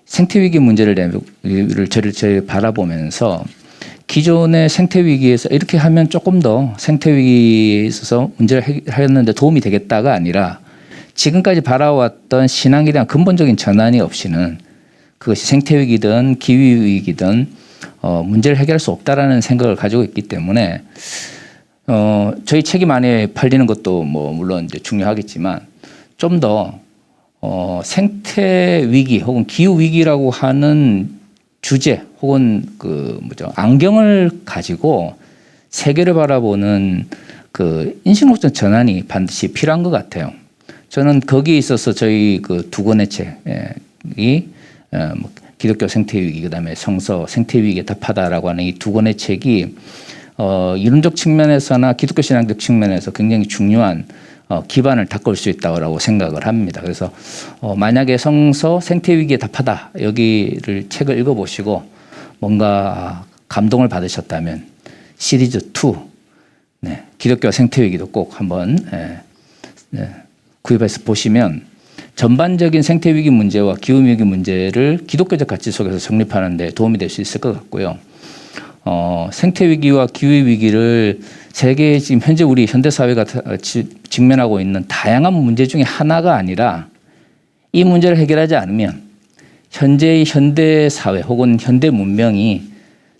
생태위기 문제를 저희 바라보면서 기존의 생태위기에서 이렇게 하면 조금 더 생태위기에 있어서 문제를 해결하는데 도움이 되겠다가 아니라 지금까지 바라왔던 신앙에 대한 근본적인 전환이 없이는 그것이 생태위기든 기후위기든 문제를 해결할 수 없다라는 생각을 가지고 있기 때문에 저희 책이 많이 팔리는 것도 뭐 물론 이제 중요하겠지만 좀 더 생태 위기 혹은 기후 위기라고 하는 주제 혹은 그 뭐죠 안경을 가지고 세계를 바라보는 그 인식론적 전환이 반드시 필요한 것 같아요. 저는 거기에 있어서 저희 그 두 권의 책이 뭐 기독교 생태 위기 그다음에 성서 생태 위기에 답하다라고 하는 이 두 권의 책이 이론적 측면에서나 기독교 신앙적 측면에서 굉장히 중요한 기반을 닦을 수 있다고 생각을 합니다. 그래서 만약에 성서 생태 위기에 답하다 여기를 책을 읽어보시고 뭔가 감동을 받으셨다면 시리즈 2 기독교 생태 위기도 꼭 한번 구입해서 보시면 전반적인 생태 위기 문제와 기후 위기 문제를 기독교적 가치 속에서 정립하는 데 도움이 될 수 있을 것 같고요. 생태 위기와 기후 위기를 세계 지금 현재 우리 현대 사회가 직면하고 있는 다양한 문제 중에 하나가 아니라 이 문제를 해결하지 않으면 현재의 현대 사회 혹은 현대 문명이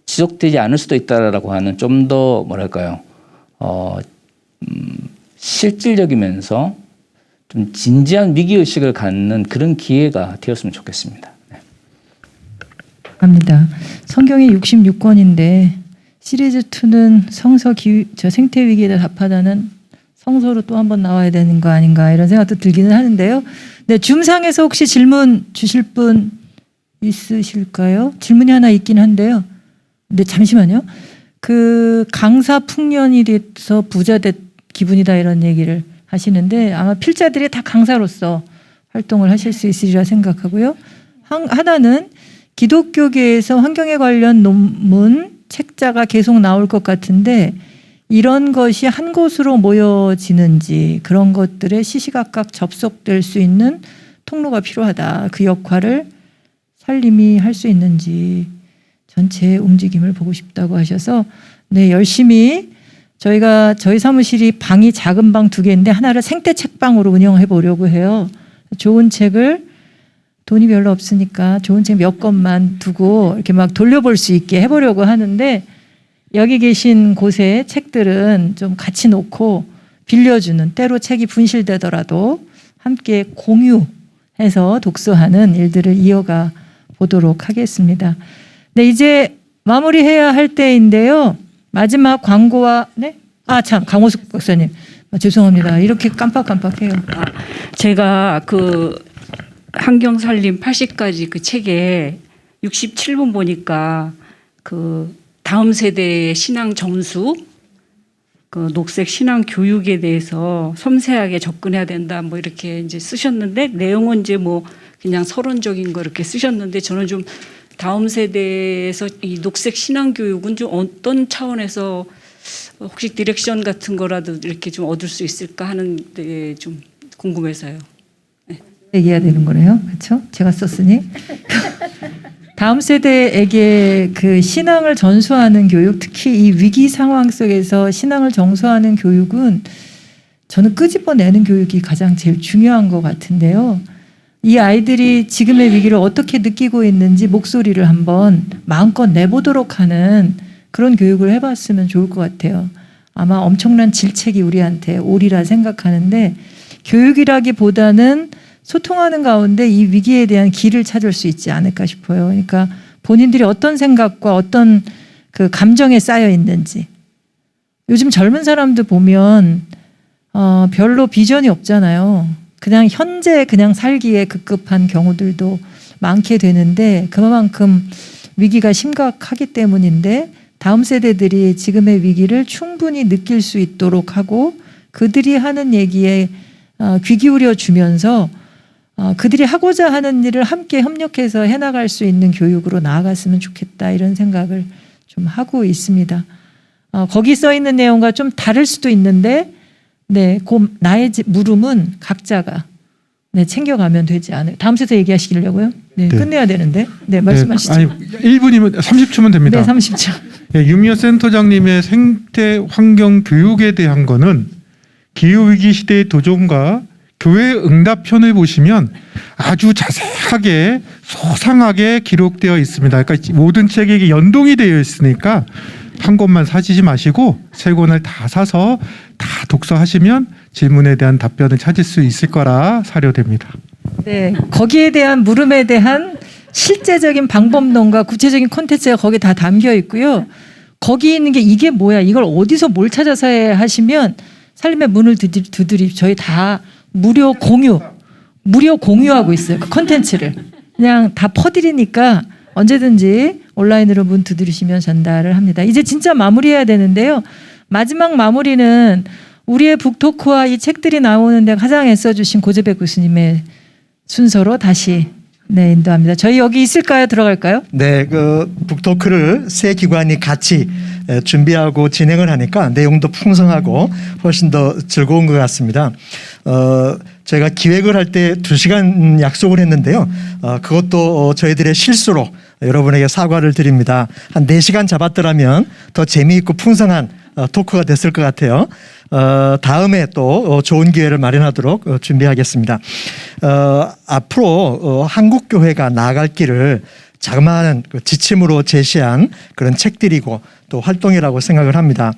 지속되지 않을 수도 있다라고 하는 좀 더 뭐랄까요 실질적이면서 좀 진지한 위기 의식을 갖는 그런 기회가 되었으면 좋겠습니다. 합니다. 성경이 66권인데 시리즈 2는 성서 생태 위기에 답하다는 성서로 또 한 번 나와야 되는 거 아닌가 이런 생각도 들기는 하는데요. 네, 줌상에서 혹시 질문 주실 분 있으실까요? 질문이 하나 있긴 한데요. 네, 잠시만요. 그 강사 풍년이 돼서 부자 된 기분이다 이런 얘기를 하시는데 아마 필자들이 다 강사로서 활동을 하실 수 있으리라 생각하고요. 하나는 기독교계에서 환경에 관련 논문, 책자가 계속 나올 것 같은데 이런 것이 한 곳으로 모여지는지 그런 것들에 시시각각 접속될 수 있는 통로가 필요하다. 그 역할을 살림이 할 수 있는지 전체 움직임을 보고 싶다고 하셔서 네, 열심히 저희 사무실이 방이 작은 방 2개인데 하나를 생태 책방으로 운영해 보려고 해요. 좋은 책을 돈이 별로 없으니까 좋은 책 몇 권만 두고 이렇게 막 돌려볼 수 있게 해보려고 하는데 여기 계신 곳에 책들은 좀 같이 놓고 빌려주는 때로 책이 분실되더라도 함께 공유해서 독서하는 일들을 이어가 보도록 하겠습니다. 네, 이제 마무리해야 할 때인데요. 마지막 광고와 네? 참 강호숙 박사님 죄송합니다. 이렇게 깜빡깜빡해요. 제가 그 환경살림 80가지 그 책에 67번 보니까 그 다음 세대의 신앙 점수, 그 녹색 신앙 교육에 대해서 섬세하게 접근해야 된다 뭐 이렇게 이제 쓰셨는데 내용은 이제 뭐 그냥 서론적인 거 이렇게 쓰셨는데 저는 좀 다음 세대에서 이 녹색 신앙 교육은 좀 어떤 차원에서 혹시 디렉션 같은 거라도 이렇게 좀 얻을 수 있을까 하는 데 좀 궁금해서요. 얘기해야 되는 거네요. 그렇죠? 제가 썼으니. 다음 세대에게 그 신앙을 전수하는 교육, 특히 이 위기 상황 속에서 신앙을 전수하는 교육은 저는 끄집어내는 교육이 가장 제일 중요한 것 같은데요. 이 아이들이 지금의 위기를 어떻게 느끼고 있는지 목소리를 한번 마음껏 내보도록 하는 그런 교육을 해봤으면 좋을 것 같아요. 아마 엄청난 질책이 우리한테 오리라 생각하는데 교육이라기보다는 소통하는 가운데 이 위기에 대한 길을 찾을 수 있지 않을까 싶어요. 그러니까 본인들이 어떤 생각과 어떤 그 감정에 쌓여 있는지. 요즘 젊은 사람들 보면 별로 비전이 없잖아요. 그냥 현재 그냥 살기에 급급한 경우들도 많게 되는데 그만큼 위기가 심각하기 때문인데 다음 세대들이 지금의 위기를 충분히 느낄 수 있도록 하고 그들이 하는 얘기에 귀 기울여 주면서 그들이 하고자 하는 일을 함께 협력해서 해나갈 수 있는 교육으로 나아갔으면 좋겠다 이런 생각을 좀 하고 있습니다. 거기 써 있는 내용과 좀 다를 수도 있는데 네, 나의 물음은 각자가 네, 챙겨가면 되지 않을까. 다음 주에 얘기하시려고요? 네, 네. 끝내야 되는데. 네, 말씀하시죠. 아니 1분이면 30초면 됩니다. 네, 30초. 유미호 센터장님의 생태 환경 교육에 대한 거는 기후 위기 시대의 도전과 교회 응답편을 보시면 아주 자세하게 소상하게 기록되어 있습니다. 그러니까 모든 책이 연동이 되어 있으니까 한 권만 사시지 마시고 세 권을 다 사서 다 독서하시면 질문에 대한 답변을 찾을 수 있을 거라 사료됩니다. 네, 거기에 대한 물음에 대한 실제적인 방법론과 구체적인 콘텐츠가 거기 다 담겨 있고요. 거기 있는 게 이게 뭐야? 이걸 어디서 뭘 찾아서 해 하시면 살림의 문을 두드리 저희 다 무료 공유하고 있어요. 그 콘텐츠를 그냥 다 퍼드리니까 언제든지 온라인으로 문 두드리시면 전달을 합니다. 이제 진짜 마무리해야 되는데요. 마지막 마무리는 우리의 북토크와 이 책들이 나오는데 가장 애써주신 고재백 교수님의 순서로 다시 인도합니다. 저희 여기 있을까요? 들어갈까요? 네, 그 북토크를 세 기관이 같이 준비하고 진행을 하니까 내용도 풍성하고 훨씬 더 즐거운 것 같습니다. 저희가 기획을 할 때 2시간 약속을 했는데요. 그것도 저희들의 실수로 여러분에게 사과를 드립니다. 한 4시간 잡았더라면 더 재미있고 풍성한 토크가 됐을 것 같아요. 다음에 또 좋은 기회를 마련하도록 준비하겠습니다. 앞으로 한국교회가 나아갈 길을 자그마한 지침으로 제시한 그런 책들이고 또 활동이라고 생각을 합니다.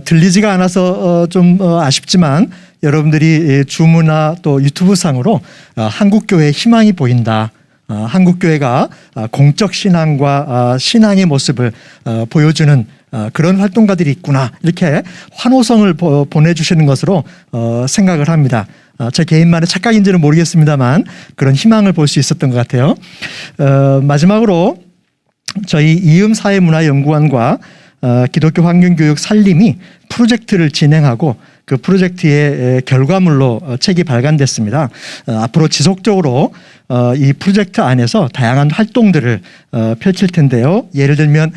들리지가 않아서 좀 아쉽지만 여러분들이 주무나 또 유튜브 상으로 한국교회의 희망이 보인다. 한국교회가 공적 신앙과 신앙의 모습을 보여주는 그런 활동가들이 있구나 이렇게 환호성을 보내주시는 것으로 생각을 합니다. 제 개인만의 착각인지는 모르겠습니다만 그런 희망을 볼 수 있었던 것 같아요. 마지막으로 저희 이음사회문화연구원과 기독교 환경교육 살림이 프로젝트를 진행하고 그 프로젝트의 결과물로 책이 발간됐습니다. 앞으로 지속적으로 이 프로젝트 안에서 다양한 활동들을 펼칠 텐데요. 예를 들면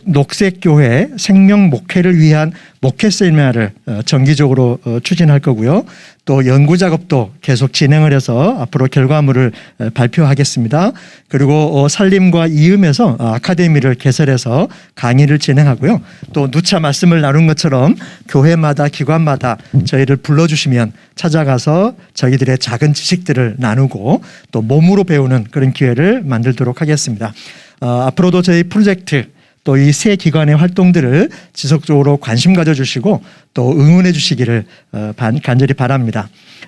녹색교회 생명 목회를 위한 목회 세미나를 정기적으로 추진할 거고요. 또 연구 작업도 계속 진행을 해서 앞으로 결과물을 발표하겠습니다. 그리고 살림과 이음에서 아카데미를 개설해서 강의를 진행하고요. 또 누차 말씀을 나눈 것처럼 교회마다 기관마다 저희를 불러주시면 찾아가서 저희들의 작은 지식들을 나누고 또 몸으로 배우는 그런 기회를 만들도록 하겠습니다. 앞으로도 저희 프로젝트 또 이 세 기관의 활동들을 지속적으로 관심 가져주시고 또 응원해 주시기를 간절히 바랍니다.